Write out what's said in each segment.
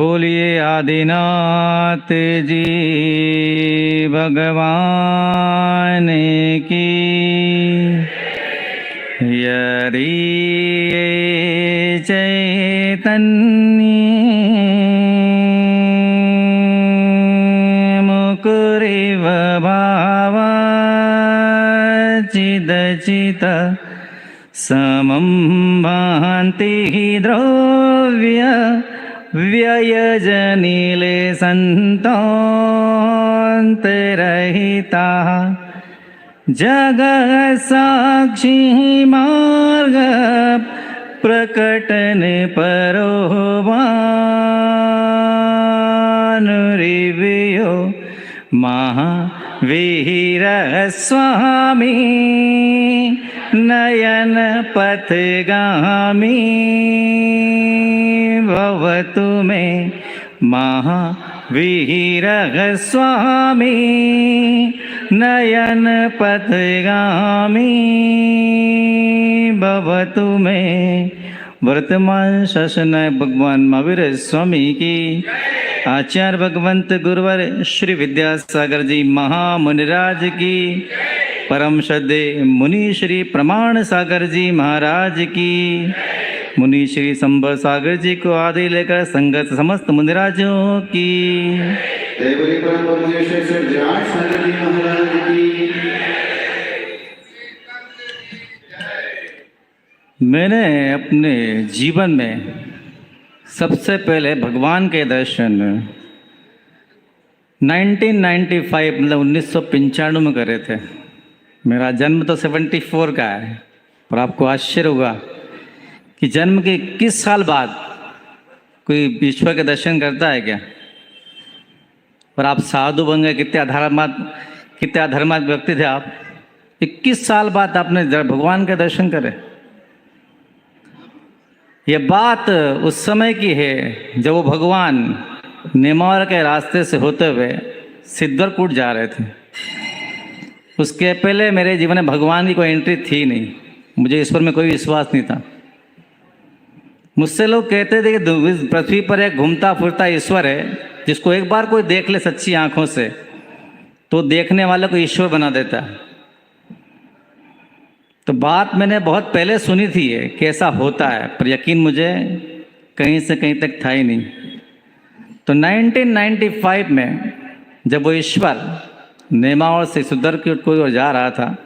बोलिए आदिनाथ जी भगवान की। यदि चैतन्य मुकुरिव भावाचिदचित समं भान्ति द्रव्य व्ययजनिले सन्तोऽन्तरहिता जगः साक्षी मार्ग प्रकटन परोवानुरिवयो महावीर स्वामी नयन पथगामी भवतु मे महावीर स्वामी नयन पथगामी भवतु मे। वर्तमान शासन भगवान महावीर स्वामी की। आचार्य भगवंत गुरुवर श्री विद्यासागर जी महामुनिराज की। परम श्रद्धे मुनि श्री प्रमाण सागर जी महाराज की। मुनि श्री संभव सागर जी को आदि लेकर संगत समस्त मुनिराजों की। मैंने अपने जीवन में सबसे पहले भगवान के दर्शन 1995 मतलब 1995 में करे थे। मेरा जन्म तो 74 का है, और आपको आश्चर्य होगा कि जन्म के 21 साल बाद कोई ईश्वर के दर्शन करता है क्या? और आप साधु बन गए, कितने अधर्मात्म व्यक्ति थे आप। 21 साल बाद आपने भगवान के दर्शन करे। ये बात उस समय की है जब वो भगवान नेमावर के रास्ते से होते हुए सिद्धरकूट जा रहे थे। उसके पहले मेरे जीवन में भगवान की कोई एंट्री थी नहीं। मुझे ईश्वर में कोई विश्वास नहीं था। मुझसे लोग कहते थे कि पृथ्वी पर एक घूमता फिरता ईश्वर है, जिसको एक बार कोई देख ले सच्ची आंखों से तो देखने वाले को ईश्वर बना देता है। तो बात मैंने बहुत पहले सुनी थी ये कैसा होता है, पर यकीन मुझे कहीं से कहीं तक था ही नहीं। तो 1995 में जब वो ईश्वर नेमावर से सिद्धरकूट को जा रहा था,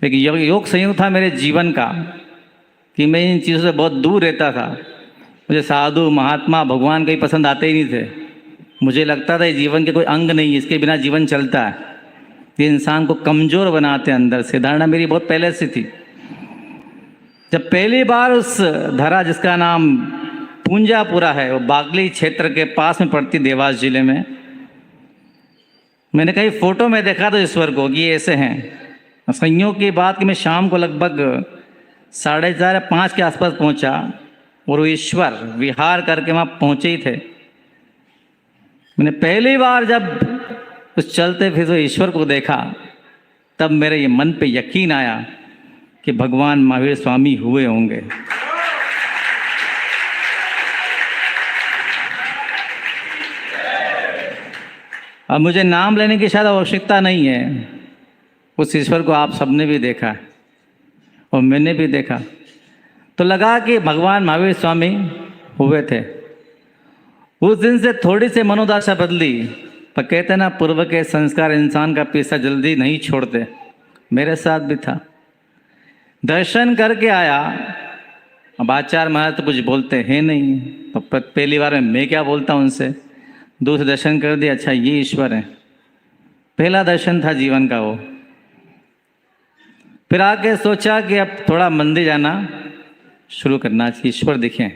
एक योग संयोग था मेरे जीवन का कि मैं इन चीज़ों से बहुत दूर रहता था। मुझे साधु महात्मा भगवान कहीं पसंद आते ही नहीं थे। मुझे लगता था ये जीवन के कोई अंग नहीं है, इसके बिना जीवन चलता है। ये इंसान को कमज़ोर बनाते हैं अंदर से। धारणा मेरी बहुत पहले से थी। जब पहली बार उस धरा जिसका नाम पूंजापुरा है, वो बागली क्षेत्र के पास में पड़ती देवास जिले में, मैंने कहीं फोटो में देखा था ईश्वर को कि ये ऐसे हैं। संयोग की बात कि मैं शाम को लगभग 4:30-5 के आसपास पहुंचा, और वो ईश्वर विहार करके वहाँ पहुँचे ही थे। मैंने पहली बार जब उस चलते फिर ईश्वर को देखा, तब मेरे ये मन पे यकीन आया कि भगवान महावीर स्वामी हुए होंगे। अब मुझे नाम लेने की शायद आवश्यकता नहीं है। उस ईश्वर को आप सबने भी देखा है और मैंने भी देखा। तो लगा कि भगवान महावीर स्वामी हुए थे। उस दिन से थोड़ी सी मनोदशा बदली। पर कहते ना, पूर्व के संस्कार इंसान का पीछा जल्दी नहीं छोड़ते। मेरे साथ भी था। दर्शन करके आया। अब आचार्य महाराज तो कुछ बोलते हैं नहीं, तो पहली बार में मैं क्या बोलता उनसे। दूसरे दर्शन कर दिया, अच्छा ये ईश्वर है। पहला दर्शन था जीवन का वो। फिर आके सोचा कि अब थोड़ा मंदिर जाना शुरू करना चाहिए, ईश्वर दिखे।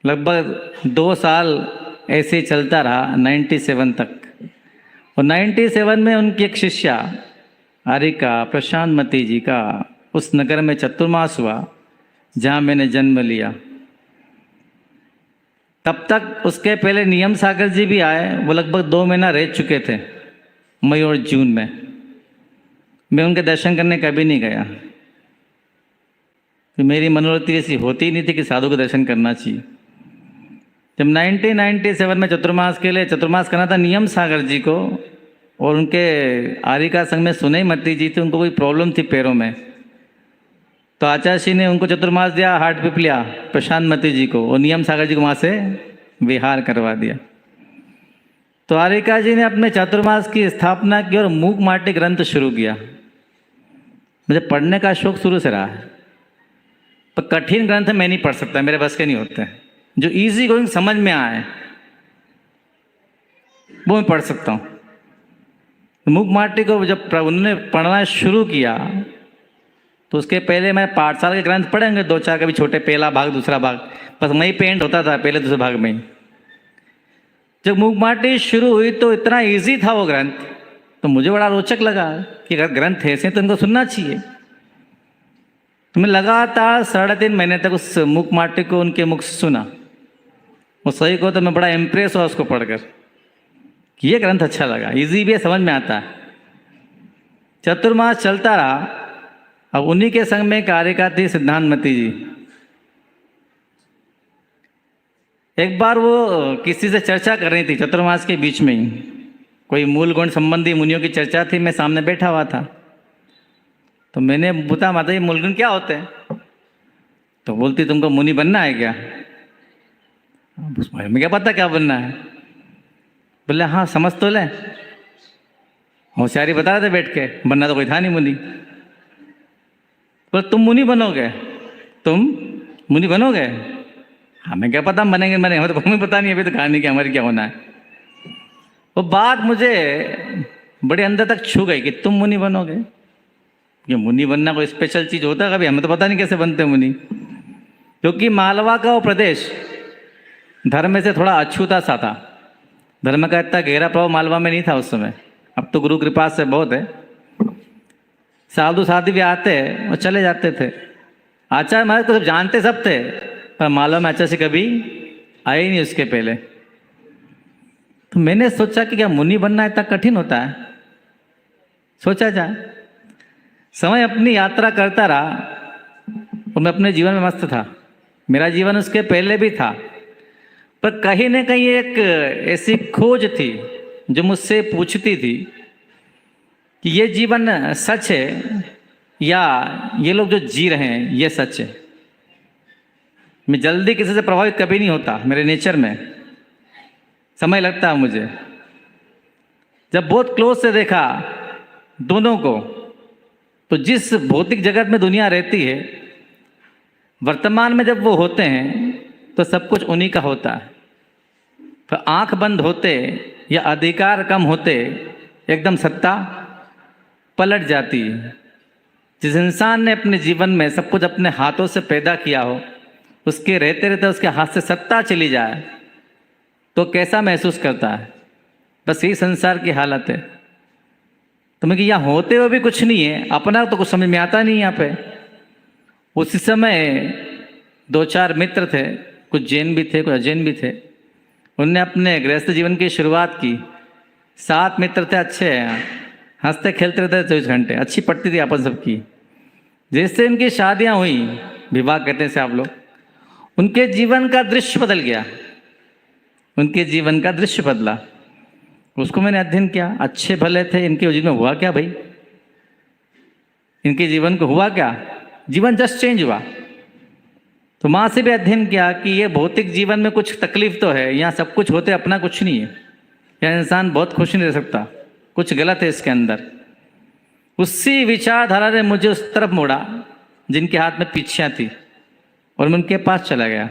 लगभग 2 साल ऐसे ही चलता रहा 97 तक। और 97 में उनकी एक शिष्या हारिका प्रशांतमती जी का उस नगर में चतुर्मास हुआ जहाँ मैंने जन्म लिया। तब तक उसके पहले नियम सागर जी भी आए। वो लगभग 2 महीना रह चुके थे, मई और जून में। मैं उनके दर्शन करने कभी नहीं गया। तो मेरी मनोवृत्ति ऐसी होती ही नहीं थी कि साधु का दर्शन करना चाहिए। जब 1997 में चतुर्मास के लिए चतुर्मास करना था नियम सागर जी को, और उनके आरिका संघ में सुनई मती जी थी, उनको कोई प्रॉब्लम थी पैरों में, तो आचार्य ने उनको चतुर्मास दिया, हार्ट पिपलिया प्रशांत मती जी को, और नियम सागर जी को वहाँ से विहार करवा दिया। तो आरिका जी ने अपने चातुर्मास की स्थापना की और मूक माटी ग्रंथ शुरू किया। मुझे पढ़ने का शौक शुरू से रहा है, पर कठिन ग्रंथ मैं नहीं पढ़ सकता, मेरे बस के नहीं होते। जो इजी गोइंग समझ में आए वो मैं पढ़ सकता हूँ। मूक माटी को जब उन्होंने पढ़ना शुरू किया तो उसके पहले मैं पाठशाला के ग्रंथ पढ़ेंगे दो चार, कभी छोटे, पहला भाग दूसरा भाग, बस वही पेंट होता था पहले दूसरे भाग में ही। जब मूक माटी शुरू हुई तो इतना इजी था वो ग्रंथ, तो मुझे बड़ा रोचक लगा कि अगर ग्रंथ ऐसे तो इनको सुनना चाहिए। तो मैं लगातार 3.5 महीने तक उस मूक माटी को उनके मुख से सुना। वो सही को तो मैं बड़ा इम्प्रेस हुआ उसको पढ़कर कि ये ग्रंथ अच्छा लगा, इजी भी है, समझ में आता है। चतुर्मास चलता रहा। अब उन्हीं के संग में कारिका थी सिद्धांतमती जी। एक बार वो किसी से चर्चा कर रही थी चतुर्मास के बीच में ही, कोई मूल गुण संबंधी मुनियों की चर्चा थी, मैं सामने बैठा हुआ था। तो मैंने पूछा, माता जी मूल गुण क्या होते हैं? तो बोलती तुमको मुनि बनना है क्या? मुझे क्या पता क्या बनना है। बोले हाँ समझ तो ले, होशियारी बता रहे थे बैठ के, बनना तो कोई था नहीं मुनि। बोले तुम मुनि बनोगे? तुम मुनि बनोगे? हमें क्या पता हम बनेंगे बनेंगे, हमें तो हमें पता नहीं, अभी तो कहानी कि हमारी क्या होना है। वो बात मुझे बड़े अंदर तक छू गई कि तुम मुनि बनोगे। ये मुनि बनना कोई स्पेशल चीज होता है कभी? हमें तो पता नहीं कैसे बनते मुनि। क्योंकि मालवा का वो प्रदेश धर्म से थोड़ा अछूता सा था। धर्म का इतना गहरा प्रभाव मालवा में नहीं था उस समय, अब तो गुरु कृपा से बहुत है। साधु साधु भी आते और चले जाते थे। आचार्य महाराज को सब जानते सब थे, पर मालवा में आचार्य से कभी आए ही नहीं उसके पहले। तो मैंने सोचा कि क्या मुनि बनना इतना कठिन होता है? सोचा जाए। समय अपनी यात्रा करता रहा और मैं अपने जीवन में मस्त था। मेरा जीवन उसके पहले भी था, पर कहीं ना कहीं एक ऐसी खोज थी जो मुझसे पूछती थी कि ये जीवन सच है या ये लोग जो जी रहे हैं ये सच है। मैं जल्दी किसी से प्रभावित कभी नहीं होता, मेरे नेचर में समय लगता है मुझे। जब बहुत क्लोज से देखा दोनों को, तो जिस भौतिक जगत में दुनिया रहती है, वर्तमान में जब वो होते हैं तो सब कुछ उन्हीं का होता है। तो आंख बंद होते या अधिकार कम होते एकदम सत्ता पलट जाती है। जिस इंसान ने अपने जीवन में सब कुछ अपने हाथों से पैदा किया हो, उसके रहते रहते उसके हाथ से सत्ता चली जाए तो कैसा महसूस करता है? बस यही संसार की हालत है। तो मैं कि यहाँ होते हुए भी कुछ नहीं है, अपना तो कुछ समझ में आता नहीं यहाँ पे। उसी समय 2-4 मित्र थे, कुछ जैन भी थे कुछ अजैन भी थे। उनने अपने गृहस्थ जीवन की शुरुआत की। 7 मित्र थे, अच्छे हैं, हंसते खेलते रहते 24 घंटे, अच्छी पड़ती थी आपस सबकी। जैसे उनकी शादियां हुई, विवाह कहते हैं आप लोग, उनके जीवन का दृश्य बदल गया। उनके जीवन का दृश्य बदला। उसको मैंने अध्ययन किया। अच्छे भले थे, इनके जीवन में हुआ क्या भाई? इनके जीवन को हुआ क्या? जीवन जस्ट चेंज हुआ। तो माँ से भी अध्ययन किया कि ये भौतिक जीवन में कुछ तकलीफ तो है, यहाँ सब कुछ होते अपना कुछ नहीं है, यह इंसान बहुत खुश नहीं रह सकता, कुछ गलत है इसके अंदर। उसी विचारधारा ने मुझे उस तरफ मोड़ा जिनके हाथ में पीछियाँ थी, और मैं उनके पास चला गया।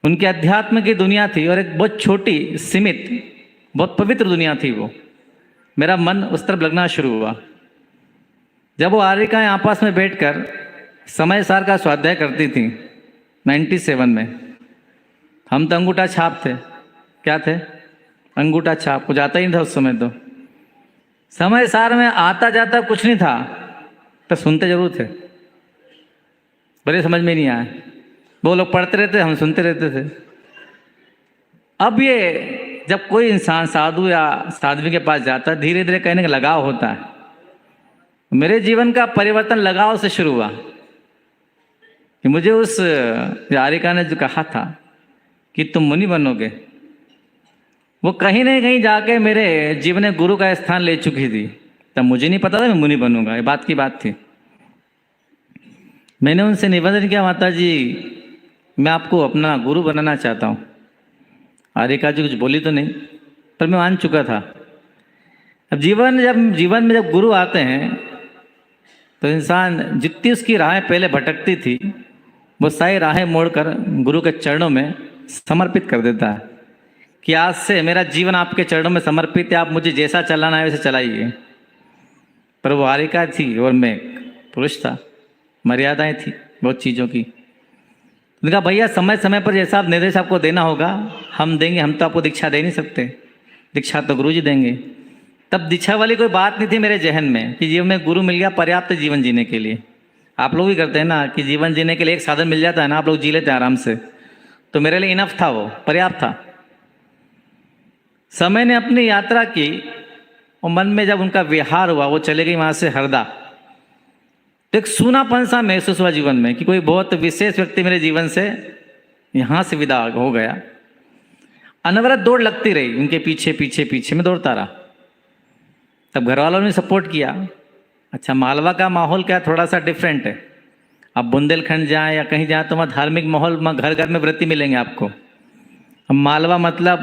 उनके अध्यात्म की दुनिया थी और एक बहुत छोटी सीमित बहुत पवित्र दुनिया थी वो। मेरा मन उस तरफ लगना शुरू हुआ। जब वो आरिकाएं आपस में बैठकर समय सार का स्वाध्याय करती थी 97 में, हम तो अंगूठा छाप थे। क्या थे? अंगूठा छाप। कुछ आता ही नहीं था उस समय। तो समय सार में आता जाता कुछ नहीं था, तो सुनते जरूर थे, भले समझ में नहीं आए। वो लोग पढ़ते रहते, हम सुनते रहते थे। अब ये जब कोई इंसान साधु या साध्वी के पास जाता है, धीरे धीरे कहने का लगाव होता है। मेरे जीवन का परिवर्तन लगाव से शुरू हुआ कि मुझे उस आरिका ने जो कहा था कि तुम मुनि बनोगे, वो कहीं ना कहीं जाके मेरे जीवन में गुरु का स्थान ले चुकी थी। तब मुझे नहीं पता था मैं मुनि बनूंगा, ये बात की बात थी। मैंने उनसे निवेदन किया, माता जी मैं आपको अपना गुरु बनाना चाहता हूँ। आर्यका जी कुछ बोली तो नहीं, पर मैं मान चुका था। अब जीवन में जब गुरु आते हैं तो इंसान जितनी उसकी राहें पहले भटकती थी वो सारी राहें मोड़कर गुरु के चरणों में समर्पित कर देता है कि आज से मेरा जीवन आपके चरणों में समर्पित है, आप मुझे जैसा चलाना है वैसे चलाइए। पर वो आर्यका थी और मैं पुरुष था, मर्यादाएं थी बहुत चीज़ों की। उन्होंने कहा भैया समय समय पर जैसा आप निर्देश आपको देना होगा हम देंगे, हम तो आपको दीक्षा दे नहीं सकते, दीक्षा तो गुरु जी देंगे। तब दीक्षा वाली कोई बात नहीं थी मेरे जहन में कि जीवन में गुरु मिल गया पर्याप्त जीवन जीने के लिए। आप लोग भी करते हैं ना कि जीवन जीने के लिए एक साधन मिल जाता है ना, आप लोग जी लेते हैं आराम से। तो मेरे लिए इनफ था, वो पर्याप्त था। समय ने अपनी यात्रा की और मन में जब उनका विहार हुआ, वो चले गई वहाँ से हरदा, तो एक सूनापन सा महसूस हुआ जीवन में कि कोई बहुत विशेष व्यक्ति मेरे जीवन से यहाँ से विदा हो गया। अनवरत दौड़ लगती रही उनके पीछे पीछे पीछे, मैं दौड़ता रहा। तब घर वालों ने सपोर्ट किया। अच्छा मालवा का माहौल क्या थोड़ा सा डिफरेंट है, आप बुंदेलखंड जाएं या कहीं जाएं तो वहाँ धार्मिक माहौल घर घर में व्रती मिलेंगे आपको। अब मालवा मतलब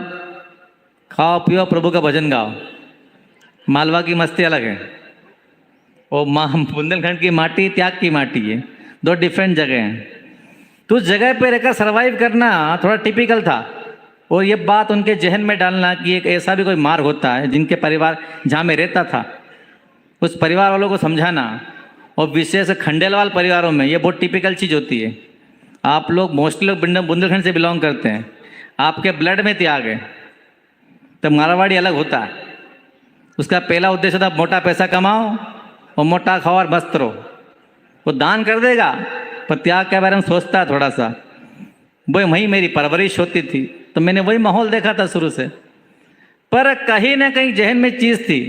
खाओ पियो प्रभु का भजन गाओ, मालवा की मस्ती अलग है। और बुंदेलखंड की माटी त्याग की माटी है, दो डिफरेंट जगह हैं। तो उस जगह पे रहकर सरवाइव करना थोड़ा टिपिकल था। और ये बात उनके जहन में डालना कि एक ऐसा भी कोई मार्ग होता है जिनके परिवार जहाँ मैं रहता था उस परिवार वालों को समझाना, और विशेष खंडेलवाल परिवारों में ये बहुत टिपिकल चीज़ होती है। आप लोग मोस्टली लोग बुंदेलखंड से बिलोंग करते हैं, आपके ब्लड में त्याग है। तो मारवाड़ी अलग होता है, उसका पहला उद्देश्य था मोटा पैसा कमाओ और मोटा खाओ और मस्त रहो। वो दान कर देगा पर त्याग के बारे में सोचता है थोड़ा सा। वही मेरी परवरिश होती थी, तो मैंने वही माहौल देखा था शुरू से। पर कहीं ना कहीं जहन में चीज़ थी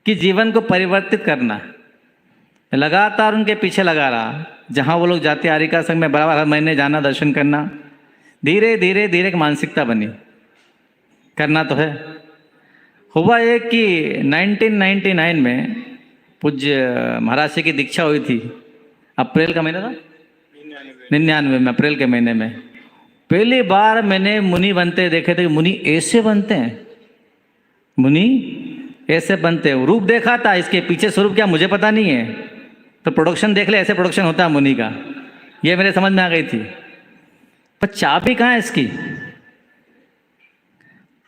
कि जीवन को परिवर्तित करना। मैं लगातार उनके पीछे लगा रहा, जहाँ वो लोग जाते आर्यका संघ में बराबर हर महीने जाना, दर्शन करना। धीरे धीरे धीरे एक मानसिकता बनी, करना तो है। हुआ एक कि 1999 में पूज्य महाराज जी की दीक्षा हुई थी। अप्रैल का महीना था, 99 में, अप्रैल के महीने में पहली बार मैंने मुनि बनते देखे थे। मुनि ऐसे बनते हैं, मुनि ऐसे बनते हैं। रूप देखा था, इसके पीछे स्वरूप क्या मुझे पता नहीं है, तो प्रोडक्शन देख ले, ऐसे प्रोडक्शन होता है मुनि का, ये मेरे समझ में आ गई थी। पर चाबी कहाँ है इसकी,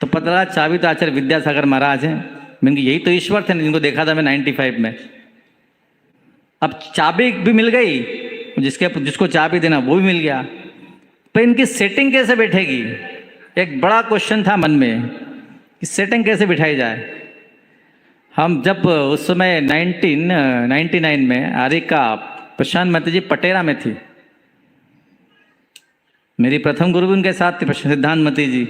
तो पता लगा चाबी तो आचार्य विद्यासागर महाराज हैं। मैंने यही तो ईश्वर थे जिनको देखा था मैं 95 में। अब चाबी भी मिल गई, जिसको चाबी देना वो भी मिल गया, पर इनकी सेटिंग कैसे बैठेगी, एक बड़ा क्वेश्चन था मन में कि सेटिंग कैसे बिठाई जाए। हम जब उस समय 1999 में आर्यका प्रशांत मती जी पटेरा में थी, मेरी प्रथम गुरु भी उनके साथ थे सिद्धांत मती जी।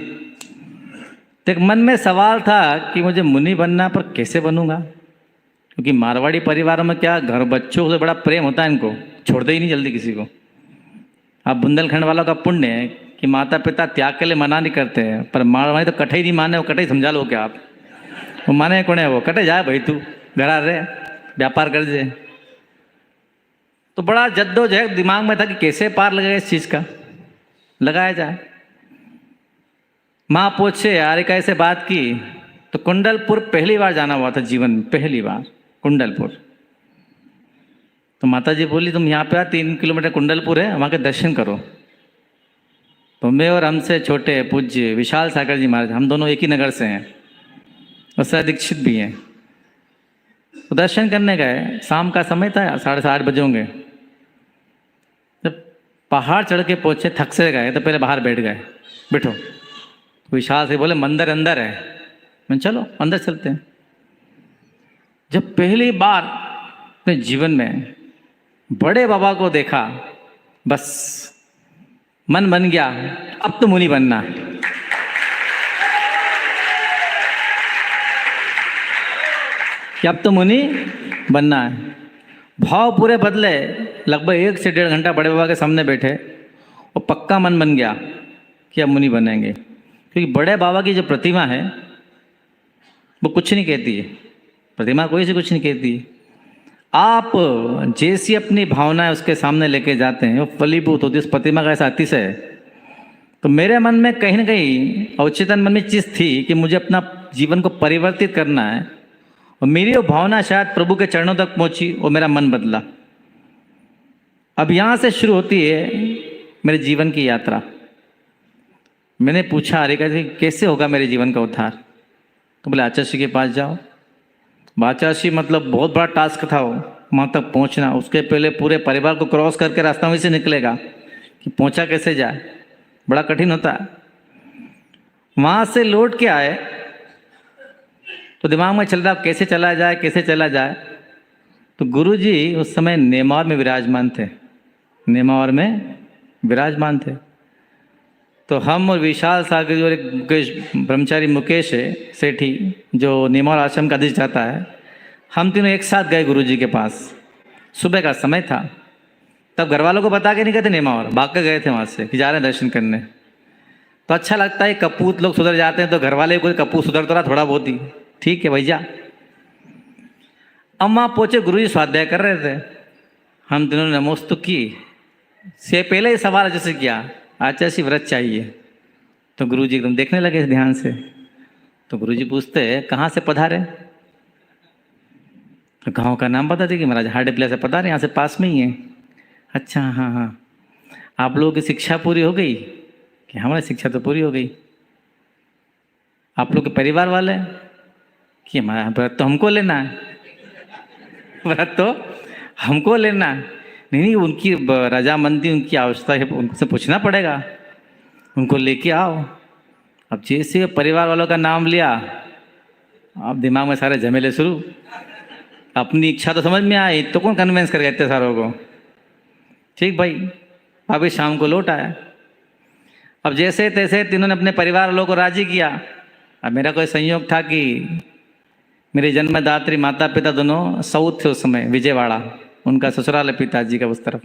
तो एक मन में सवाल था कि मुझे मुनि बनना, पर कैसे बनूंगा, क्योंकि मारवाड़ी परिवारों में क्या घर बच्चों से बड़ा प्रेम होता है, इनको छोड़ते ही नहीं जल्दी किसी को। अब बुंदेलखंड वालों का पुण्य है कि माता पिता त्याग के लिए मना नहीं करते हैं, पर मारवाड़ी तो कटे ही नहीं माने, वो कटे ही समझा लो क्या आप, वो माने कौन है, वो कटे जाए भाई तू घर आ रहे व्यापार कर दे। तो बड़ा जद्दोजहद दिमाग में था कि कैसे पार लगेगा इस चीज़ का, लगाया जाए। माँ पूछे आर्यका से बात की तो कुंडलपुर पहली बार जाना हुआ था जीवन में, पहली बार कुंडलपुर। तो माता जी बोली तुम यहाँ पे आ, 3 किलोमीटर कुंडलपुर है, वहाँ के दर्शन करो। तो मैं और हमसे छोटे पूज्य विशाल सागर जी महाराज, हम दोनों एक ही नगर से हैं और सर दीक्षित भी हैं। तो दर्शन करने गए, शाम का समय था, 8:30 बजे होंगे। जब पहाड़ चढ़ के पहुँचे, थक से गए, तो पहले बाहर बैठ गए, बैठो। विशाल से बोले मंदिर अंदर है, मैं चलो अंदर चलते हैं। जब पहली बार अपने जीवन में बड़े बाबा को देखा, बस मन बन गया अब तो मुनि बनना है। कि अब तो मुनि बनना है। भाव पूरे बदले, लगभग 1 से 1.5 घंटा बड़े बाबा के सामने बैठे और पक्का मन बन गया कि आप मुनि बनेंगे, क्योंकि बड़े बाबा की जो प्रतिमा है वो कुछ नहीं कहती है, प्रतिमा कोई से कुछ नहीं कहती है। आप जैसी अपनी भावनाएं उसके सामने लेके जाते हैं वो फलीभूत होती है। उस प्रतिमा का ऐसा अतिशय है। तो मेरे मन में कहीं ना कहीं अवचेतन मन में चीज़ थी कि मुझे अपना जीवन को परिवर्तित करना है, और मेरी वो भावना शायद प्रभु के चरणों तक पहुंची और मेरा मन बदला। अब यहाँ से शुरू होती है मेरे जीवन की यात्रा। मैंने पूछा अरे कैसे होगा मेरे जीवन का उद्धार? तो बोले आचार्य के पास जाओ। आचार्य मतलब बहुत बड़ा टास्क था वो, वहाँ तक पहुँचना। उसके पहले पूरे परिवार को क्रॉस करके रास्ता में से निकलेगा कि पहुँचा कैसे जाए, बड़ा कठिन होता है। वहाँ से लौट के आए तो दिमाग में चल रहा कैसे चला जाए, कैसे चला जाए। तो गुरुजी उस समय नेमावर में विराजमान थे, नेमावर में विराजमान थे। तो हम और विशाल सागर और एक मुकेश ब्रह्मचारी मुकेश है सेठी जो नेमावर आश्रम का अधिष्ठाता है, हम तीनों एक साथ गए गुरुजी के पास। सुबह का समय था, तब घर वालों को बता के नहीं गए थे नेमावर, भाग के गए थे वहाँ से कि जा रहे हैं दर्शन करने। तो अच्छा लगता है, कपूत लोग सुधर जाते हैं तो घर वाले कोई कपूत सुधर तो रहा थोड़ा बहुत ही, ठीक है भैया। अब वहाँ पहुँचे, गुरुजी स्वाध्याय कर रहे थे। हम तीनों ने नमोस्तु की। से पहले ही सवाल जैसे किया आचार्य व्रत चाहिए। तो गुरुजी एकदम देखने लगे ध्यान से। तो गुरुजी पूछते कहाँ से पधारे? तो गाँव का नाम बता देगी महाराज, हार्डे से पधारे, यहाँ से पास में ही है। अच्छा हाँ हाँ, आप लोगों की शिक्षा पूरी हो गई? कि हमारी शिक्षा तो पूरी हो गई। आप लोग के परिवार वाले? कि हमारा व्रत तो हमको लेना है, व्रत तो हमको लेना है। नहीं, उनकी रजामंदी, उनकी आवश्यकता है, उनसे पूछना पड़ेगा, उनको लेके आओ। अब जैसे परिवार वालों का नाम लिया, अब दिमाग में सारे झमेले शुरू। अपनी इच्छा तो समझ में आई तो कौन कन्विंस कर गए इतने सारों को? ठीक भाई, अभी शाम को लौट आया। अब जैसे तैसे तीनों ने अपने परिवार वालों को राजी किया। अब मेरा कोई संयोग था कि मेरे जन्मदात्री माता पिता दोनों साउथ थे उस समय, विजयवाड़ा उनका ससुराल है पिताजी का उस तरफ।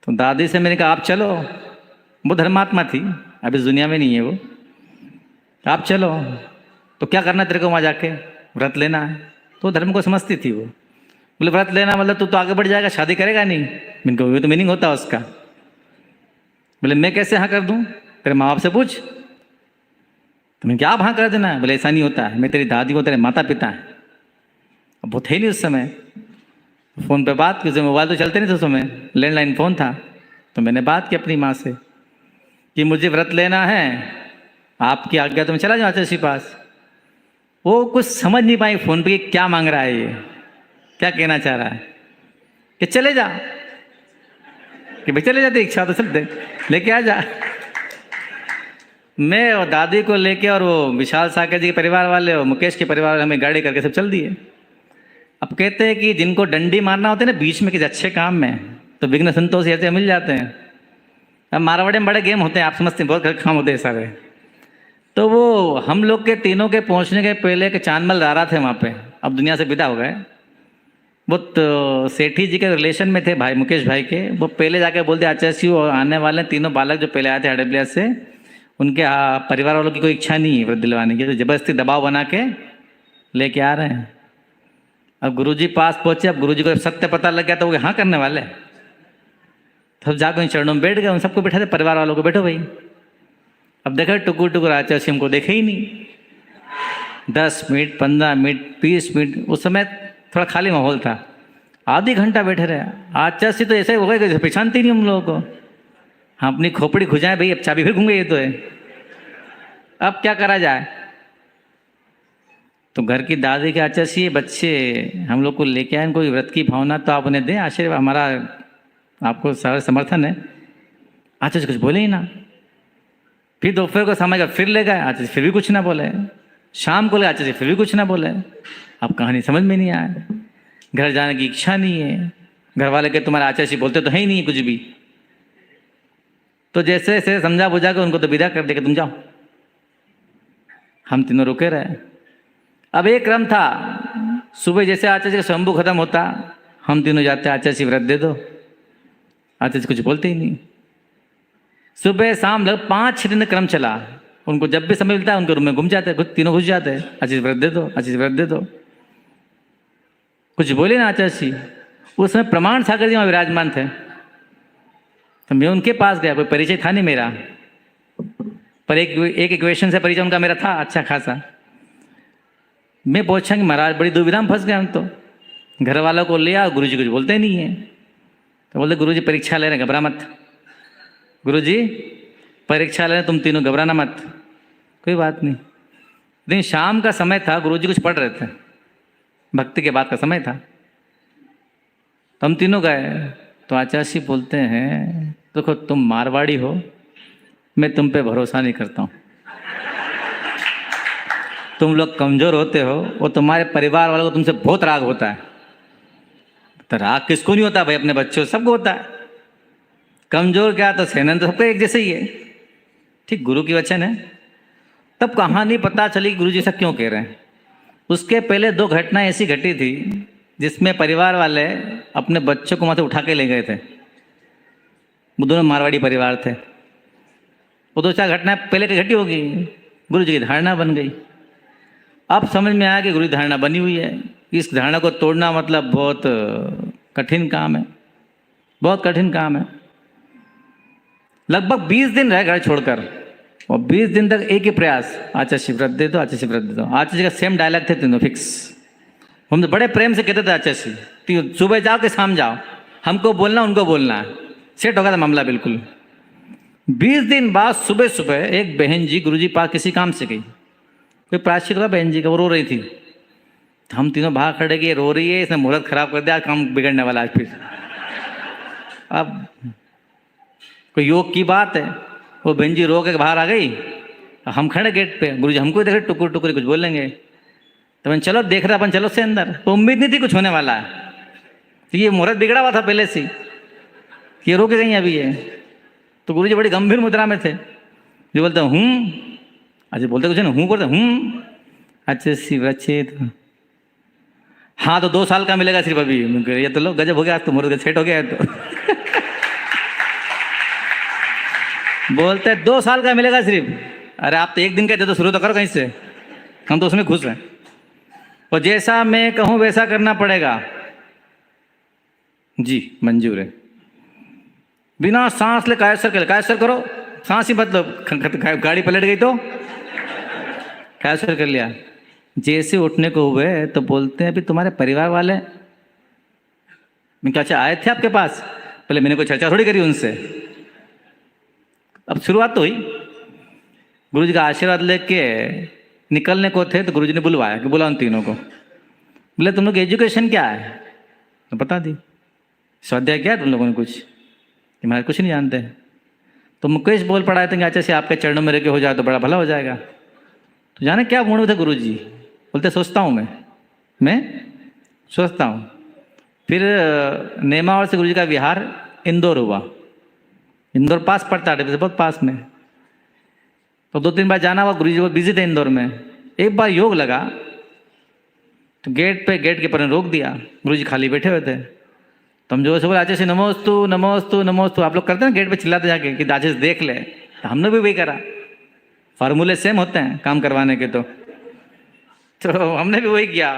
तो दादी से मैंने कहा आप चलो, वो धर्मात्मा थी, अभी इस दुनिया में नहीं है वो, आप चलो। तो क्या करना तेरे को वहाँ जाके? व्रत लेना है। तो धर्म को समझती थी वो। बोले व्रत लेना मतलब तू तो आगे बढ़ जाएगा, शादी करेगा नहीं? मैंने कहा ये तो मीनिंग होता है उसका। बोले मैं कैसे हाँ कर दूँ? तेरे माँ बाप से पूछ। तो मैंने क्या आप हाँ कर देना? बोले ऐसा नहीं होता है, मैं तेरी दादी को तेरे माता पिता हैं। अब वो थे नहीं उस समय, फ़ोन पे बात की, मोबाइल तो चलते नहीं थे उस समय, लैंडलाइन फ़ोन था। तो मैंने बात की अपनी माँ से कि मुझे व्रत लेना है, आपकी आज्ञा तो मैं चला जाऊँ आचार्य के पास। वो कुछ समझ नहीं पाई फ़ोन पे कि क्या मांग रहा है, ये क्या कहना चाह रहा है। कि चले जा, कि भाई चले जाते, इच्छा तो चलते लेके आ जा। मैं और दादी को लेके और वो विशाल सागर जी के परिवार वाले और मुकेश के परिवार वाले हमें गाड़ी करके सब चल दिए। अब कहते हैं कि जिनको डंडी मारना होते हैं ना बीच में किसी अच्छे काम में, तो विघ्न संतोष ऐसे मिल जाते हैं। अब मारवाड़ी में बड़े गेम होते हैं, आप समझते हैं, बहुत काम होते हैं सारे। तो वो हम लोग के तीनों के पहुंचने के पहले के चांदमल रारा थे वहाँ पे, अब दुनिया से विदा हो गए। वो तो सेठी जी के रिलेशन में थे, भाई मुकेश भाई के। वो पहले जाके बोलते आचार्य और आने वाले तीनों बालक जो पहले आए थे AWS से, उनके परिवार वालों की कोई इच्छा नहीं है व्रत दिलवाने की, तो जबरदस्ती दबाव बना के लेके आ रहे हैं। अब गुरुजी पास पहुंचे। अब गुरुजी को सत्य पता लग गया तो वो हाँ करने वाले। तब जाकर उन चरणों में बैठ गए, उन सबको बैठा थे, परिवार वालों को बैठो भाई। अब देखा टुकुर टुकुर आचार्य हमको देखे ही नहीं। 10 मिनट, 15 मिनट, 20 मिनट, उस समय थोड़ा खाली माहौल था, आधी घंटा बैठे रहे। आचार्य तो ऐसे हो गए कि पहचानते नहीं हम लोगों को। हाँ, अपनी खोपड़ी खुजाएं भाई, अब चाबी फिर घूम गई, ये तो है, अब क्या करा जाए। तो घर की दादी के आचार्य बच्चे हम लोग को लेके आए, कोई व्रत की भावना तो आप उन्हें दें, आशीर्वाद हमारा आपको सारा समर्थन है। आचार्य कुछ बोले ही ना। फिर दोपहर को समय का फिर ले गए, आचार्य फिर भी कुछ ना बोले। शाम को ले आचार्य फिर भी कुछ ना बोले। अब कहानी समझ में नहीं आए, घर जाने की इच्छा नहीं है। घर वाले के तुम्हारे आचार्य बोलते तो है ही नहीं कुछ भी। तो जैसे जैसे समझा बुझा के उनको तो विदा कर दे कि तुम जाओ। हम तीनों रुके रहे। अब एक क्रम था, सुबह जैसे आचार्य का शंभू खत्म होता, हम तीनों जाते, आचार्य व्रत दे दो। आचार्य कुछ बोलते ही नहीं। सुबह शाम लगभग 5-6 दिन क्रम चला। उनको जब भी समय मिलता है उनके रूम में घुस जाते, खुद तीनों घुस जाते, अच्छी व्रत दे दो, अच्छी व्रत दे दो। कुछ बोले ना आचार्य जी। उस समय प्रमाण सागर जी वहाँ विराजमान थे, तो मैं उनके पास गया, कोई परिचय था नहीं मेरा, पर एक इक्वेशन से परिचय उनका मेरा था अच्छा खासा। मैं पूछा कि महाराज बड़ी दुविधा में फंस गए हम तो, घर वालों को लिया, गुरु जी कुछ बोलते नहीं है। तो बोलते गुरु जी परीक्षा ले रहे हैं, घबरा मत, गुरु जी परीक्षा ले रहे हैं, तुम तीनों घबराना मत। कोई बात नहीं। दिन शाम का समय था, गुरु जी कुछ पढ़ रहे थे, भक्ति के बाद का समय था। तो हम तीनों गए, तो आचार्य जी बोलते हैं देखो तुम मारवाड़ी हो, मैं तुम पे भरोसा नहीं करता हूँ, तुम लोग कमजोर होते हो, वो तुम्हारे परिवार वालों को तुमसे बहुत राग होता है। तो राग किसको नहीं होता भाई, अपने बच्चों सबको होता है, कमजोर क्या तो सेनन तो सबका एक जैसे ही है। ठीक गुरु की वचन है। तब कहानी पता चली गुरु जी ऐसा क्यों कह रहे हैं। उसके पहले 2 घटनाएं ऐसी घटी थी जिसमें परिवार वाले अपने बच्चों को वहाँ से उठा के ले गए थे। वो दोनों मारवाड़ी परिवार थे। वो 2-4 घटनाएं पहले की घटी होगी, गुरु जी की धारणा बन गई। अब समझ में आया कि गुरु की धारणा बनी हुई है, इस धारणा को तोड़ना मतलब बहुत कठिन काम है, बहुत कठिन काम है। लगभग 20 दिन रहे घर छोड़कर, और 20 दिन तक एक ही प्रयास, आचार्य जी व्रत दे दो, आचार्य जी व्रत दे दो। आचार्य जी का सेम डायलॉग थे तीनों फिक्स। हम तो बड़े प्रेम से कहते थे आचार्य जी सुबह जाओ कि शाम जाओ, हमको बोलना उनको बोलना है, सेट हो गया था मामला बिल्कुल। 20 दिन बाद सुबह सुबह एक बहन जी गुरु जी पास किसी काम से गई, कोई प्रायश्चित हुआ बहन जी का, वो रो रही थी। तो हम तीनों भाग खड़े कि ये रो रही है, इसने मुहूर्त खराब कर दिया, काम बिगड़ने वाला आज फिर। अब कोई योग की बात है, वो बहन जी रो के बाहर आ गई, हम खड़े गेट पे, गुरु जी हमको देखे टुकुर टुकुर कुछ बोलेंगे, तो मैंने चलो देख रहे अपन चलो से अंदर। तो उम्मीद नहीं थी कुछ होने वाला है, तो ये मुहूर्त बिगड़ा हुआ था पहले से, ये रो के गई अभी ये। तो गुरु जी बड़ी गंभीर मुद्रा में थे, जो बोलते हूँ, अच्छा बोलते कुछ ना, हूँ बोलते हूँ, अच्छा शिव अच्छे, हाँ तो 2 साल का मिलेगा सिर्फ अभी। ये तो लो गजब हो गया, आज तो मुहूर्त सेट हो गया है तो। बोलते 2 साल का मिलेगा सिर्फ। अरे आप तो 1 दिन का दे दो, शुरू तो करो कहीं से, हम तो उसमें खुश हैं। और जैसा मैं कहूँ वैसा करना पड़ेगा। जी मंजूर है। बिना सांस ले कायसर करो, सांस ही मतलब गाड़ी पलट गई तो कायसर कर लिया। जैसे उठने को हुए तो बोलते हैं अभी तुम्हारे परिवार वाले, मैं क्या अच्छा आए थे आपके पास, पहले मैंने कोई चर्चा थोड़ी करी उनसे। अब शुरुआत तो हुई, गुरु जी का आशीर्वाद लेके निकलने को थे, तो गुरु जी ने बुलवाया कि बुलाओ उन तीनों को। बोले तुम लोग एजुकेशन क्या है, तो बता दी। स्वाध्याय क्या है तुम लोगों ने, कुछ तुम्हारे कुछ नहीं जानते। तो मुकेश बोल पड़ा था कि अच्छा से आपके चरणों में रह के हो जाए तो बड़ा भला हो जाएगा। तो जाने क्या मूड में थे गुरु जी, बोलते सोचता हूँ मैं सोचता हूँ। फिर नेमावर से गुरु जी का विहार इंदौर हुआ, इंदौर पास पड़ता है, बहुत पास में। तो 2-3 बार जाना हुआ, गुरु जी बहुत बिजी थे इंदौर में। एक बार योग लगा तो गेट के पर रोक दिया, गुरु जी खाली बैठे हुए थे। तो हम जो से बोले आचार्य से नमोस्तु नमोस्तु नमोस्तु, आप लोग करते हैं गेट पे चिल्लाते जाके कि आचार्य देख ले, तो हमने भी वही करा, फार्मूले सेम होते हैं काम करवाने के। तो हमने भी वही किया,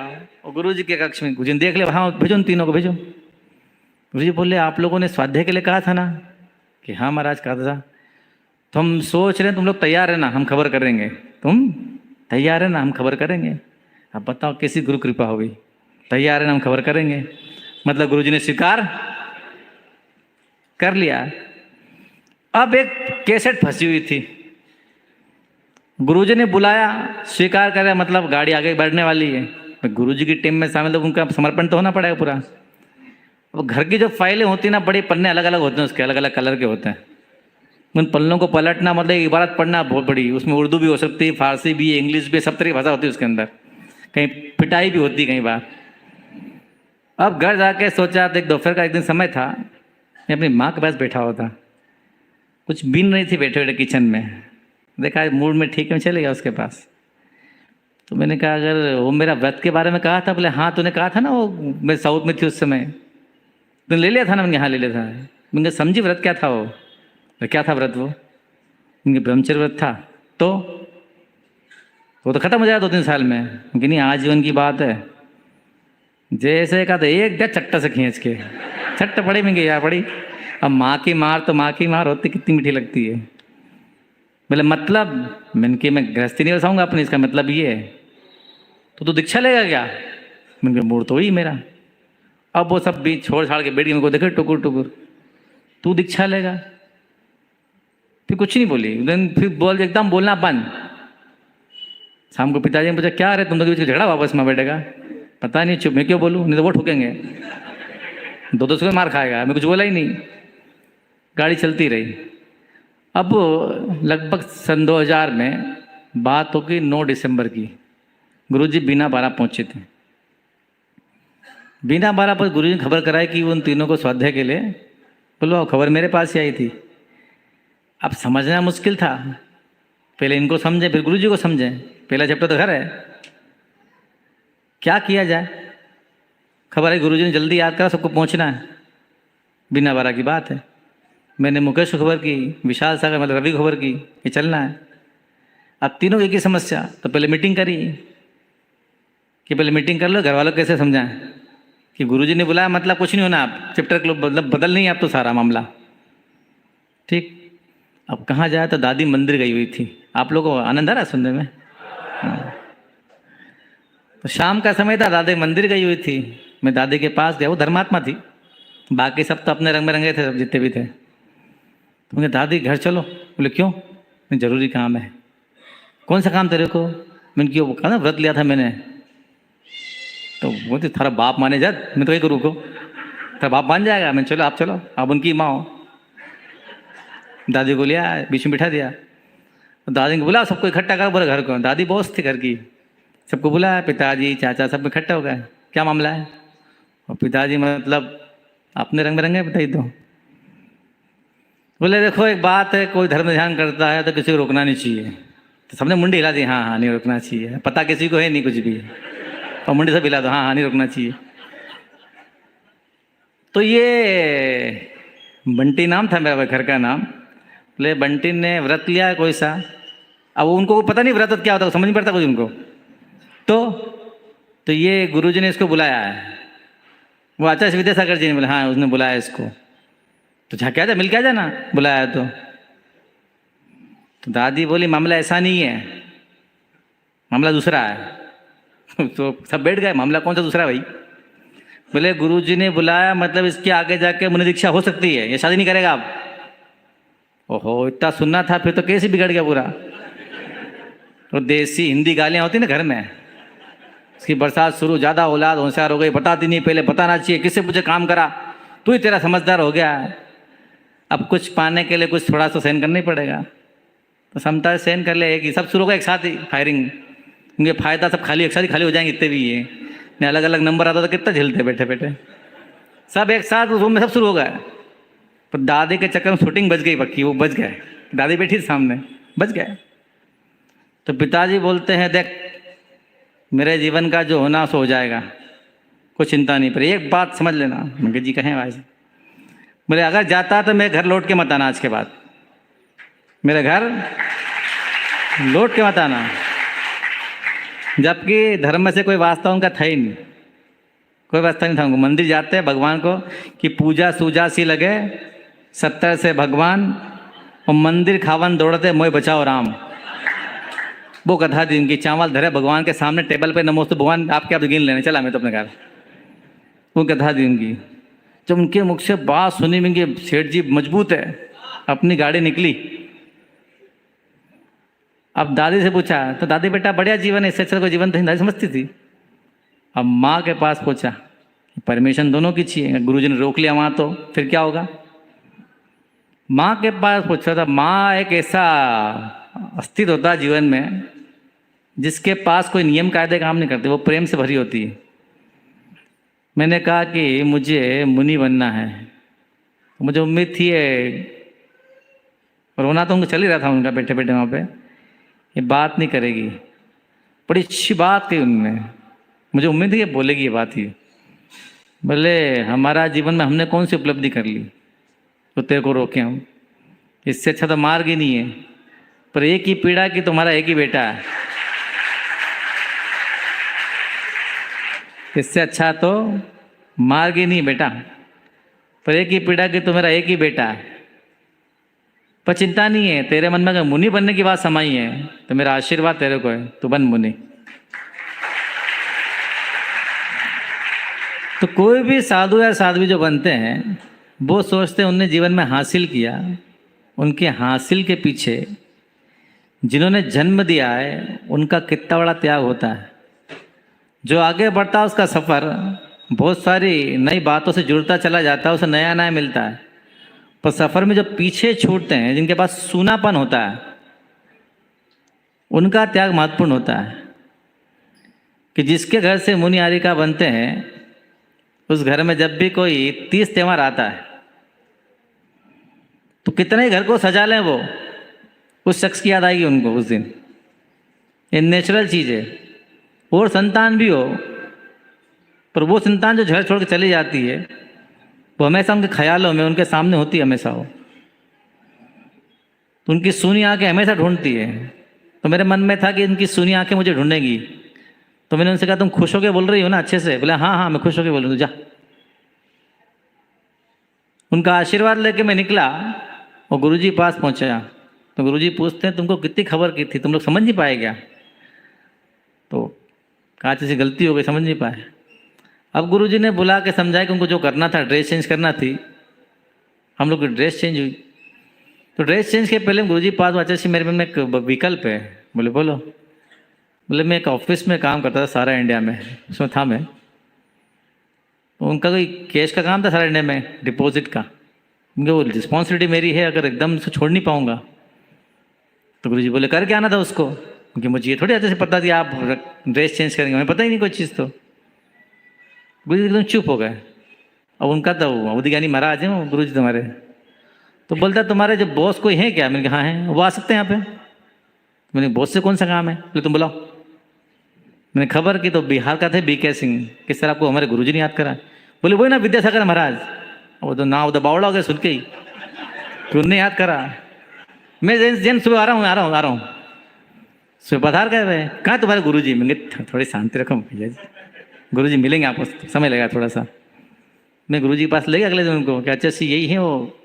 और गुरु जी के कक्ष में गुरु जी देख ले, हाँ भेजो उन तीनों को भेजो। गुरु जी बोले आप लोगों ने स्वाध्याय के लिए कहा था ना, कि हाँ महाराज कहा था। तो हम सोच रहे हैं तुम लोग तैयार है ना, हम खबर करेंगे, तुम तैयार है ना, हम खबर करेंगे। अब बताओ कैसी गुरु कृपा होगी, तैयार है ना हम खबर करेंगे, मतलब गुरु जी ने स्वीकार कर लिया। अब एक कैसेट फंसी हुई थी, गुरुजी ने बुलाया, स्वीकार करे, मतलब गाड़ी आगे बढ़ने वाली है, तो गुरुजी की टीम में शामिल लोग, उनका समर्पण तो होना पड़ेगा पूरा। अब घर की जो फाइलें होती ना, बड़ी पन्ने अलग अलग होते हैं, उसके अलग अलग कलर के होते हैं। उन पन्नों को पलटना मतलब इबारत पढ़ना बहुत बड़ी, उसमें उर्दू भी हो सकती है, फारसी भी, इंग्लिश भी, सब तरह की भाषा होती है उसके अंदर, कहीं पिटाई भी होती कई बार। अब घर जाके सोचा, तो एक दोपहर का एक दिन समय था, मैं अपनी माँ के पास बैठा हुआ था, कुछ बीन रही थी बैठे बैठे किचन में। देखा मूड में ठीक है, चले गया उसके पास। तो मैंने कहा अगर वो मेरा व्रत के बारे में कहा था, बोले हाँ तूने कहा था ना, वो मैं साउथ में थी उस समय, तूने ले लिया था ना। मैंने हाँ ले लिया था। मैंने समझी व्रत क्या था वो, क्या था व्रत वो। इनके ब्रह्मचर्य व्रत था तो वो तो खत्म हो जाएगा 2-3 साल में, कि नहीं आजीवन की बात है। जैसे कहा तो एक दिया चट्टा से खींच के छट्ट पड़ी में गई यार पड़ी। अब माँ की मार तो माँ की मार होती कितनी मीठी लगती है। बोले मतलब मैंने कि मैं गृहस्थी नहीं बसाऊंगा अपनी, इसका मतलब ये है तो तू दीक्षा लेगा क्या? मैंने कहा मूड तो वही मेरा। अब वो सब बीच छोड़ छाड़ के बेटी मेरे को देखे टुकुर टुकुर, तू दीक्षा लेगा? फिर कुछ नहीं बोली, फिर बोल एकदम बोलना बंद। शाम को पिताजी ने पूछा क्या रहे तुम लोग झगड़ा वापस में बेटे का? पता नहीं, चुप, मैं क्यों बोलूँ, नहीं तो वो ठोकेंगे, 200 मार खाएगा। मैं कुछ बोला ही नहीं, गाड़ी चलती रही। अब लगभग सन 2000 में बात होगी 9 दिसंबर की। गुरुजी बीना बारा पहुंचे थे। बीना बारा पर गुरुजी ने खबर कराई कि उन तीनों को स्वाध्याय के लिए बोलो। खबर मेरे पास ही आई थी। अब समझना मुश्किल था, पहले इनको समझे फिर गुरुजी को समझे। पहला चैप्टर तो घर है, क्या किया जाए। खबर है गुरुजी ने जल्दी याद करा, सबको पहुंचना है, बिना बारा की बात है। मैंने मुकेश को खबर की, विशाल सागर मतलब रवि को खबर की कि चलना है। अब तीनों एक ही समस्या, तो पहले मीटिंग करी कि पहले मीटिंग कर लो, घर वालों को कैसे समझाएं कि गुरुजी ने बुलाया मतलब कुछ नहीं होना, आप चैप्टर क्लब मतलब बदल नहीं है आप तो सारा मामला ठीक। अब कहाँ जाए तो दादी मंदिर गई हुई थी। आप लोगों को आनंद आ रहा है सुनने में? तो शाम का समय था, दादी मंदिर गई हुई थी। मैं दादी के पास गया, वो धर्मात्मा थी, बाकी सब तो अपने रंग में रंगे थे, सब जितने भी थे। तो मुझे दादी घर चलो। बोले क्यों? जरूरी काम है। कौन सा काम तेरे को? मैंने क्यों? कहा ना व्रत लिया था मैंने। तो वो तो थारा बाप माने जा, मैं तो वही करूँ को, थारा बाप मान जाएगा। मैं चलो आप चलो, आप उनकी माँ हो। दादी को लिया, बीच में बिठा दिया। तो दादी को बुला, सबको इकट्ठा कर बोले घर को। दादी बॉस थी घर की, सबको बुलाया, पिताजी चाचा सब इकट्ठा हो गए, क्या मामला है? और पिताजी मतलब अपने रंग में रंगे बताइए। तो बोले देखो एक बात है, कोई धर्म ध्यान करता है तो किसी को रोकना नहीं चाहिए। तो सबने मुंडी हिला दी, हाँ हाँ नहीं रोकना चाहिए, पता किसी को है नहीं कुछ भी, और मुंडी सब हिला दो, हाँ हाँ नहीं रोकना चाहिए। तो ये बंटी नाम था मेरा घर का नाम। बोले बंटी ने व्रत लिया है कोई सा। अब उनको पता नहीं व्रत क्या होता, समझ नहीं पड़ता कुछ उनको। तो ये गुरुजी ने इसको बुलाया है, वो आचार्य विद्यासागर जी ने बोला हाँ उसने बुलाया इसको। तो जा क्या जा मिल के आ जाना, बुलाया तो दादी बोली मामला ऐसा नहीं है, मामला दूसरा है। तो सब बैठ गए, मामला कौन सा दूसरा भाई? बोले गुरुजी ने बुलाया मतलब इसके आगे जाके मुनि दीक्षा हो सकती है, ये शादी नहीं करेगा आप। ओहो इतना सुनना था, फिर तो कैसे बिगड़ गया पूरा। तो देसी हिंदी गालियाँ होती ना घर में, इसकी बरसात शुरू, ज़्यादा औलाद होशियार हो गई, बताती नहीं, पहले बताना चाहिए, किससे पूछे काम करा, तू ही तेरा समझदार हो गया है। अब कुछ पाने के लिए कुछ थोड़ा सा सहन करना ही पड़ेगा। तो समता सहन कर ले, एक सब शुरू होगा एक साथ ही फायरिंग, उनके फायदा सब खाली एक साथ ही खाली हो जाएंगे इतने भी। ये ने अलग अलग नंबर आता तो कितना झेलते बैठे बैठे, सब एक साथ रूम में सब शुरू हो गया। पर दादी के चक्कर में शूटिंग बच गई पक्की, वो बच गए, दादी बैठी थी सामने, बच गए। तो पिताजी बोलते हैं देख मेरे जीवन का जो होना सो हो जाएगा, कोई चिंता नहीं, पर एक बात समझ लेना। मंगे जी कहें भाई, बोले अगर जाता तो मैं घर लौट के मत आना, आज के बाद मेरे घर लौट के मत आना। जबकि धर्म में से कोई वास्ता उनका था ही नहीं, कोई वास्ता नहीं था उनको। मंदिर जाते हैं भगवान को कि पूजा सूजा सी लगे 70 से भगवान, और मंदिर खावन दौड़ते मोय बचाओ राम। वो कथा थी इनकी, चावल धरे भगवान के सामने टेबल पे, नमोस्तु भगवान आपके आप गिन लेने, चला मैं तो अपने घर। वो कथा थी उनकी। जब उनके मुख से बात सुनी में सेठ जी मजबूत है, अपनी गाड़ी निकली। अब दादी से पूछा तो दादी बेटा बढ़िया जीवन है, इससे अच्छा कोई जीवन तो दादी समझती थी। अब माँ के पास पूछा, परमिशन दोनों की चाहिए, गुरुजी ने रोक लिया वहाँ तो फिर क्या होगा। माँ के पास पूछा था, माँ एक ऐसा अस्तित्व होता है जीवन में जिसके पास कोई नियम कायदे काम नहीं करते, वो प्रेम से भरी होती है। मैंने कहा कि मुझे मुनि बनना है, मुझे उम्मीद थी रोना तो उनको चल ही रहा था उनका बैठे बैठे वहाँ पे, ये बात नहीं करेगी। बड़ी अच्छी बात कही उन्होंने, मुझे उम्मीद थी ये बोलेगी ये बात ही। बोले हमारा जीवन में हमने कौन सी उपलब्धि कर ली तो तेरे को रोके हम, इससे अच्छा तो मार्ग ही नहीं है। पर एक ही पीड़ा कि तुम्हारा एक ही बेटा है। इससे अच्छा तो मार्ग ही नहीं बेटा, पर एक ही पीड़ा कि तुम्हारा एक ही बेटा है। पर चिंता नहीं है, तेरे मन में अगर मुनि बनने की बात समाई है तो मेरा आशीर्वाद तेरे को है, तू बन मुनि। तो कोई भी साधु या साध्वी जो बनते हैं वो सोचते हैं उनने जीवन में हासिल किया, उनके हासिल के पीछे जिन्होंने जन्म दिया है उनका कितना बड़ा त्याग होता है। जो आगे बढ़ता है उसका सफ़र बहुत सारी नई बातों से जुड़ता चला जाता है, उसे नया नया मिलता है। पर सफ़र में जो पीछे छूटते हैं, जिनके पास सूनापन होता है, उनका त्याग महत्वपूर्ण होता है। कि जिसके घर से मुनि आरिका बनते हैं उस घर में जब भी कोई 30 त्यौहार आता है तो कितने ही घर को सजा लें वो, उस शख्स की याद आएगी उनको उस दिन। ये नेचुरल चीज़ है। और संतान भी हो, पर वो संतान जो घर छोड़ के चली जाती है वो हमेशा उनके ख्यालों में, उनके सामने होती है हमेशा वो। तो उनकी सूनी आंखें हमेशा ढूंढती है। तो मेरे मन में था कि इनकी सूनी आंखें मुझे ढूंढेंगी। तो मैंने उनसे कहा तुम खुश होकर बोल रही हो ना अच्छे से? बोले हाँ हाँ मैं खुश होकर बोल रही हूँ, जा। उनका आशीर्वाद लेके मैं निकला और गुरुजी पास पहुंचा। तो गुरुजी पूछते हैं तुमको कितनी खबर की थी, तुम लोग समझ नहीं पाए क्या? तो कहा जैसी गलती हो गई, समझ नहीं पाए। अब गुरुजी ने बुला के समझाया कि उनको जो करना था, ड्रेस चेंज करना थी। हम लोग की ड्रेस चेंज हुई। तो ड्रेस चेंज के पहले गुरुजी पास अच्छा सी मेरे मन में एक विकल्प है। बोले बोलो। बोले मैं एक ऑफिस में काम करता था सारा इंडिया में, उसमें था मैं। तो उनका कोई कैश का काम था सारा इंडिया में, डिपॉजिट का। उनके वो रिस्पॉन्सिबिलिटी मेरी है, अगर एकदम से छोड़ नहीं पाऊंगा। तो गुरुजी बोले करके आना था उसको, क्योंकि मुझे ये थोड़ी अच्छे से पता थी आप ड्रेस चेंज करेंगे, हमें पता ही नहीं कोई चीज़। तो गुरुजी एकदम चुप हो गए। अब उनका तो अवधि ज्ञानी महाराज हैं वो गुरुजी तुम्हारे। तो बोलता तुम्हारे जो बॉस कोई है क्या? मैंने कहा हाँ है। वो आ सकते हैं यहाँ पे? मैंने बॉस से कौन सा काम है? बोले तुम बुलाओ। मैंने खबर की तो बिहार का थे बीके सिंह। किस तरह आपको हमारे गुरुजी ने याद करा? बोले वही ना विद्यासागर महाराज। वो तो नाम बावड़ा हो गया सुन के ही कि उनने याद करा। मैं जैन सुबह आ रहा हूँ। सुबह पधार गए हुए, कहाँ तुम्हारे गुरुजी? मैंने थोड़ी शांति रखो भैया जी, गुरुजी मिलेंगे आपको, समय लगेगा थोड़ा सा। मैं गुरुजी के पास ले गया अगले दिन उनको कि अच्छा सी यही है वो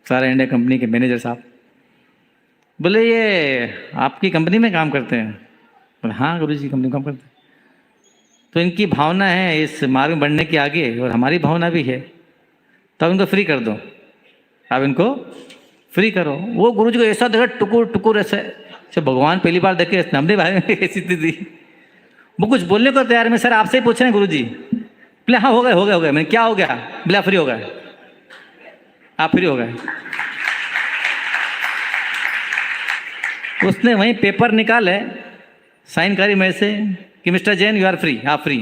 सारा इंडिया कंपनी के मैनेजर साहब। बोले ये आपकी कंपनी में काम करते हैं? बोले हाँ गुरुजी कंपनी में काम करते हैं। तो इनकी भावना है इस मार्ग में बढ़ने की आगे, और हमारी भावना भी है, तो अब इनको फ्री कर दो, आप इनको फ्री करो। वो गुरुजी को ऐसा देखा टुकुर टुकुर ऐसे, भगवान पहली बार देखे हमने भाई ऐसी थी। वो कुछ बोलने को तैयार में, सर आपसे ही पूछ रहे हैं गुरुजी। बोले हाँ हो गए। मैंने क्या हो गया? बोले फ्री हो गए, आप फ्री हो गए। उसने वहीं पेपर निकाले, साइन करी मेरे से कि mister Jain you are free, आप फ्री।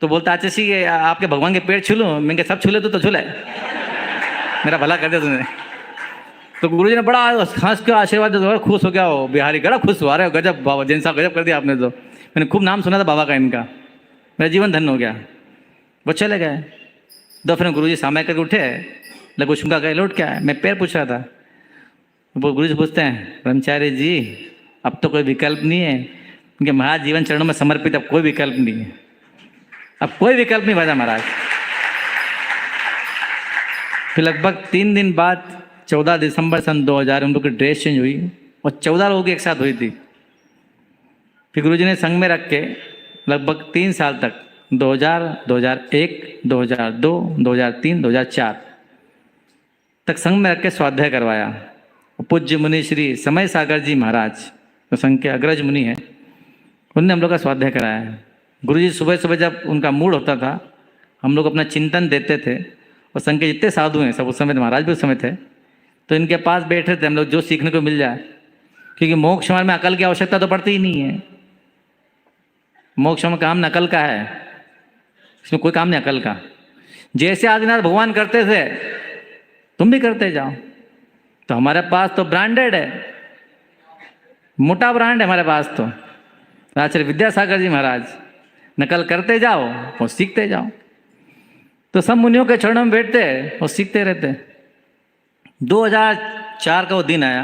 तो बोलता अच्छा सी आपके भगवान के पेड़ छू लूँ? मैंने सब छू ले तो छू ले, मेरा भला कर दिया तूने। तो गुरुजी ने बड़ा हंस के आशीर्वाद दिया, खुश हो गया वो बिहारी, बड़ा खुश हुआ। रहे गजब बाबा जैन साहब, गजब कर दिया आपने। तो मैंने खूब नाम सुना था बाबा का इनका, मेरा जीवन धन्य हो गया। वो चले गए। दोपहर में गुरुजी सामने करके उठे, लगभग शुंगा गए, लौट क्या है? मैं पैर पूछ रहा था। वो गुरुजी पूछते हैं ब्रह्मचारी जी अब तो कोई विकल्प नहीं है, क्योंकि महाराज जीवन चरणों में समर्पित, अब कोई विकल्प नहीं है, अब कोई विकल्प नहीं बचा महाराज। फिर लगभग 3 दिन बाद 14 दिसंबर सन 2000 उन लोग की ड्रेस चेंज हुई और 14 लोगों की एक साथ हुई थी। फिर गुरुजी ने संग में रख के लगभग 3 साल तक 2000, 2001, 2002, 2003, 2004 तक संग में रख के स्वाध्याय करवाया। पूज्य मुनि श्री समय सागर जी महाराज तो संघ के अग्रज मुनि हैं, उनने हम लोग का स्वाध्याय कराया है। गुरुजी सुबह सुबह जब उनका मूड होता था हम लोग अपना चिंतन देते थे, और संघ के जितने साधु हैं सब उस समय, महाराज भी उस समय थे, तो इनके पास बैठे थे हम लोग, जो सीखने को मिल जाए। क्योंकि मोक्ष मार्ग में अकल की आवश्यकता तो पड़ती ही नहीं है। मोक्ष में काम नकल का है, इसमें कोई काम नहीं अकल का। जैसे आदिनाथ भगवान करते थे तुम भी करते जाओ। तो हमारे पास तो ब्रांडेड है, मोटा ब्रांड है हमारे पास तो। आचार्य विद्यासागर जी महाराज, नकल करते जाओ और सीखते जाओ। तो सब मुनियों के चरणों में बैठते और सीखते रहते। 2004 का वो दिन आया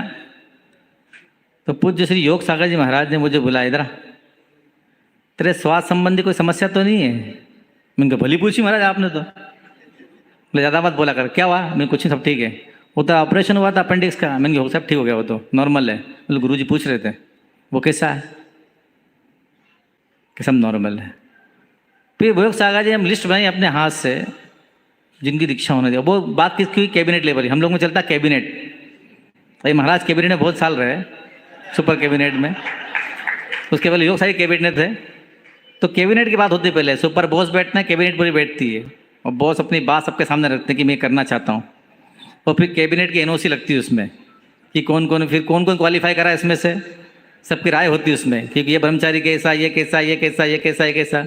तो पूज्य श्री योग सागर जी महाराज ने मुझे बुलाया, इधर आ, तेरे स्वास्थ्य संबंधी कोई समस्या तो नहीं है? मैंने कहा भली पूछी महाराज आपने तो। बोले ज़्यादा बात बोला कर, क्या हुआ? मैंने कुछ नहीं, सब ठीक है। वो तो ऑपरेशन हुआ था अपेंडिक्स का। मैंने कहा सब ठीक हो गया, वो तो नॉर्मल है। बोले गुरुजी पूछ रहे थे वो कैसा है, कि सब नॉर्मल है। फिर योग सागर जी हम लिस्ट बनाई अपने हाथ से जिनकी दीक्षा होने दिया। वो बात किसकी हुई? Cabinet level. हम लोग में चलता कैबिनेट। भाई महाराज कैबिनेट में बहुत साल रहे, सुपर कैबिनेट में। उसके पहले योग सारी कैबिनेट थे, तो कैबिनेट की बात होती है पहले। सुपर बॉस बैठना है, कैबिनेट पूरी बैठती है, और बॉस अपनी बात सबके सामने रखते हैं कि मैं करना चाहता हूँ। और फिर कैबिनेट की एनओसी लगती है उसमें कि कौन कौन क्वालिफाई करा इसमें से, सबकी राय होती है उसमें, क्योंकि ये ब्रह्मचारी कैसा, ये कैसा, ये कैसा, ये कैसा, ये कैसा।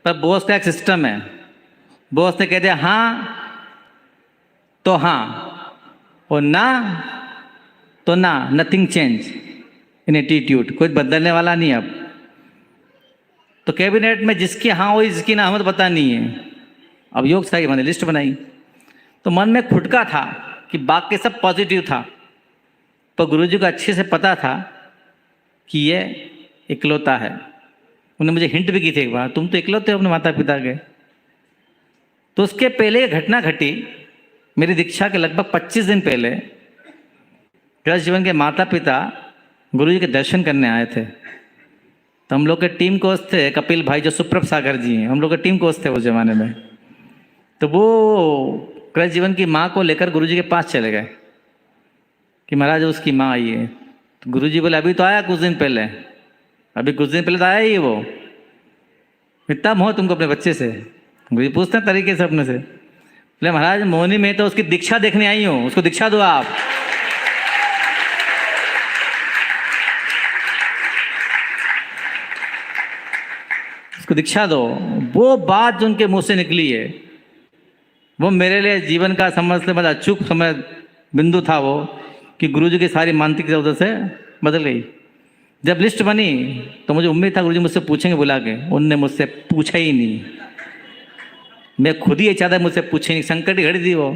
पर बॉस का एक सिस्टम है। बॉस ने कह दिया हाँ तो हाँ, और ना तो ना, नथिंग चेंज इन एटीट्यूड। कुछ बदलने वाला नहीं अब। तो कैबिनेट में जिसकी हाँ हुई, जिसकी ना हमें तो पता नहीं है। अब योग साई मैंने लिस्ट बनाई, तो मन में खुटका था कि बाकी सब पॉजिटिव था, पर गुरुजी को अच्छे से पता था कि ये इकलौता है। उन्होंने मुझे हिंट भी की थी एक बार, तुम तो इकलौते हो अपने माता पिता के। तो उसके पहले घटना घटी मेरी दीक्षा के लगभग 25 दिन पहले। गृहस्थ जीवन के माता पिता गुरुजी के दर्शन करने आए थे। तो हम लोग के टीम कोच थे कपिल भाई, जो सुप्रभ सागर जी हैं, हम लोग के टीम कोच थे उस जमाने में। तो वो गृहस्थ जीवन की माँ को लेकर गुरुजी के पास चले गए कि महाराज उसकी माँ आई है। तो गुरुजी बोले अभी तो आया कुछ दिन पहले, अभी कुछ दिन पहले तो आया ही वो, इतना मोह तुमको अपने बच्चे से। गुरुजी पूछते हैं तरीके से अपने से। बोले महाराज मोहनी में तो उसकी दीक्षा देखने आई हूँ, उसको दीक्षा दो आप। उसको दीक्षा दो। वो बात जो उनके मुंह से निकली है, वो मेरे लिए जीवन का समझ से मतलब अचूक समय बिंदु था वो, कि गुरुजी की सारी मानसिक उधर से बदल गई। जब लिस्ट बनी तो मुझे उम्मीद था गुरुजी मुझसे पूछेंगे बुला के, उनने मुझसे पूछा ही नहीं। मैं खुद ही ये चाहता मुझसे पूछे नहीं, संकट की घड़ी थी वो।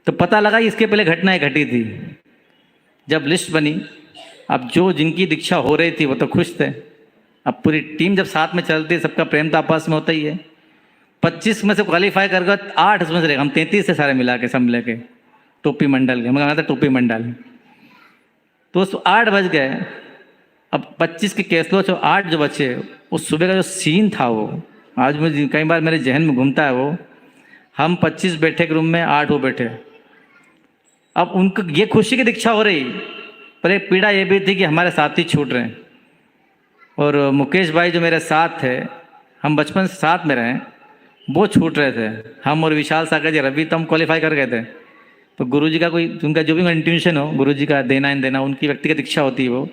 तो पता लगा इसके पहले घटनाएं घटी थी। जब लिस्ट बनी, अब जो जिनकी दीक्षा हो रही थी वो तो खुश थे। अब पूरी टीम जब साथ में चलती है, सबका प्रेम तो आपस में होता ही है। 25 में से क्वालिफाई कर गए, 8 उसमें से रहे, हम 33 से सारे मिला के सब मिले के टोपी मंडल के, हमें था टोपी मंडल। तो 8 बज गए। अब 25 के केस लो, 8 जो बचे, उस सुबह का जो सीन था वो आज मुझे कई बार मेरे जहन में घूमता है। वो हम 25 बैठे के रूम में, 8 वो बैठे। अब उनको ये खुशी की दीक्षा हो रही, पर एक पीड़ा ये भी थी कि हमारे साथी छूट रहे हैं। और मुकेश भाई जो मेरे साथ थे, हम बचपन से साथ में रहे, वो छूट रहे थे। हम और विशाल सागर जी, रवि तो हम क्वालिफाई कर गए थे। तो गुरुजी का कोई, उनका जो भी इंट्यूशन हो, गुरुजी का देना इन देना, उनकी व्यक्तिगत इच्छा होती है वो,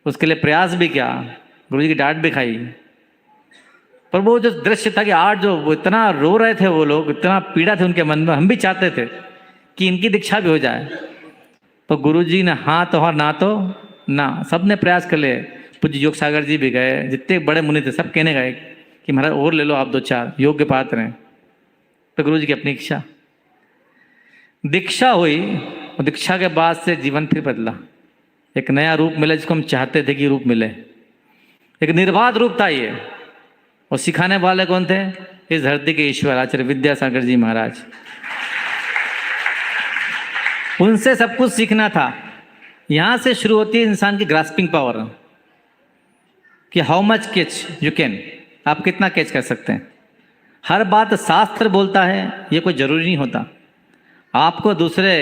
उसके लिए प्रयास भी किया, गुरुजी की डांट भी खाई। पर वो जो दृश्य था कि आज जो वो इतना रो रहे थे, वो लोग इतना पीड़ा थे उनके मन में, हम भी चाहते थे कि इनकी दीक्षा भी हो जाए। पर गुरुजी ने हाँ तो और ना तो ना, सब ने प्रयास कर लिए। पूज्य योग सागर जी भी गए, जितने बड़े मुनि थे सब कहने गए कि महाराज और ले लो आप 2-4 योग्य पात्र हैं। तो गुरुजी की अपनी इच्छा, दीक्षा हुई, और दीक्षा के बाद से जीवन फिर बदला। एक नया रूप मिला जिसको हम चाहते थे कि रूप मिले। एक निर्बाध रूप था ये। और सिखाने वाले कौन थे? इस धरती के ईश्वर आचार्य विद्यासागर जी महाराज। उनसे सब कुछ सीखना था। यहां से शुरू होती है इंसान की ग्रास्पिंग पावर, कि how much catch you can, आप कितना कैच कर सकते हैं। हर बात शास्त्र बोलता है ये कोई जरूरी नहीं होता। आपको दूसरे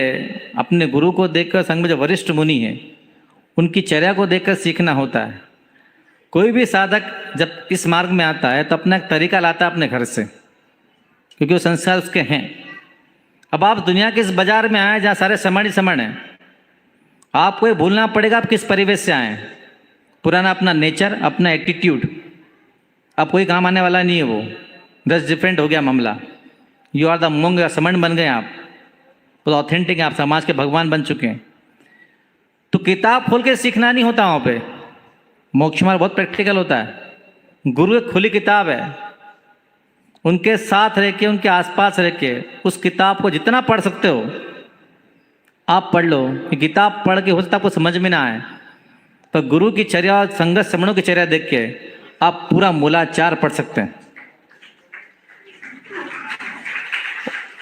अपने गुरु को देखकर, संग में जो वरिष्ठ मुनि हैं उनकी चर्या को देखकर सीखना होता है। कोई भी साधक जब इस मार्ग में आता है तो अपना एक तरीका लाता है अपने घर से, क्योंकि वो संस्कार उसके हैं। अब आप दुनिया के इस बाजार में आए जहाँ सारे समण ही समण हैं, आपको ये भूलना पड़ेगा आप किस परिवेश से आए हैं। पुराना अपना नेचर, अपना एटीट्यूड अब कोई काम आने वाला नहीं है। वो 10 डिफरेंट हो गया मामला। यू आर द मोंग, समण बन गए आप, तो ऑथेंटिक है, आप समाज के भगवान बन चुके हैं। तो किताब खोल के सीखना नहीं होता वहाँ पे। मोक्ष मार्ग बहुत प्रैक्टिकल होता है। गुरु एक खुली किताब है, उनके साथ रह के, उनके आसपास रह के उस किताब को जितना पढ़ सकते हो आप पढ़ लो। किताब पढ़ के हो सकता है आपको समझ में ना आए, तो गुरु की चर्या और संगत श्रमणों की चर्या देख के आप पूरा मूलाचार पढ़ सकते हैं।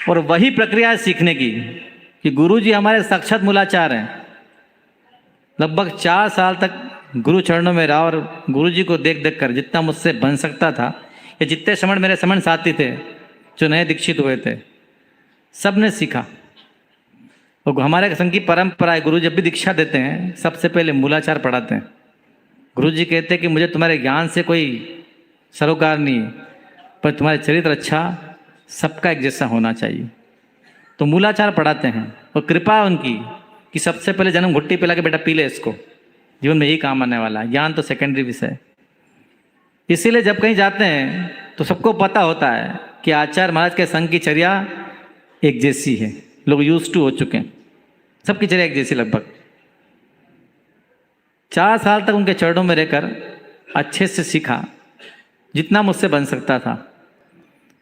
और वही प्रक्रिया है सीखने की कि गुरु जी हमारे साक्षात मूलाचार हैं। लगभग 4 साल तक गुरु चरणों में रहा और गुरु जी को देख देख कर जितना मुझसे बन सकता था, या जितने श्रमण मेरे श्रमण साथी थे जो नए दीक्षित हुए थे, सब ने सीखा। और हमारे संघ की परंपरा है, गुरु जब भी दीक्षा देते हैं सबसे पहले मूलाचार पढ़ाते हैं। गुरु जी कहते हैं कि मुझे तुम्हारे ज्ञान से कोई सरोकार नहीं, पर तुम्हारे चरित्र अच्छा, सबका एक जैसा होना चाहिए। तो मूलाचार पढ़ाते हैं और कृपा है उनकी कि सबसे पहले जन्म घुट्टी पिला के बेटा पी ले, इसको जीवन में यही काम आने वाला है, ज्ञान तो सेकेंडरी विषय है। इसीलिए जब कहीं जाते हैं तो सबको पता होता है कि आचार्य महाराज के संघ की चर्या एक जैसी है। लोग यूज टू हो चुके हैं, सबकी चर्या एक जैसी लगभग। 4 साल तक उनके चरणों में रहकर अच्छे से सीखा जितना मुझसे बन सकता था।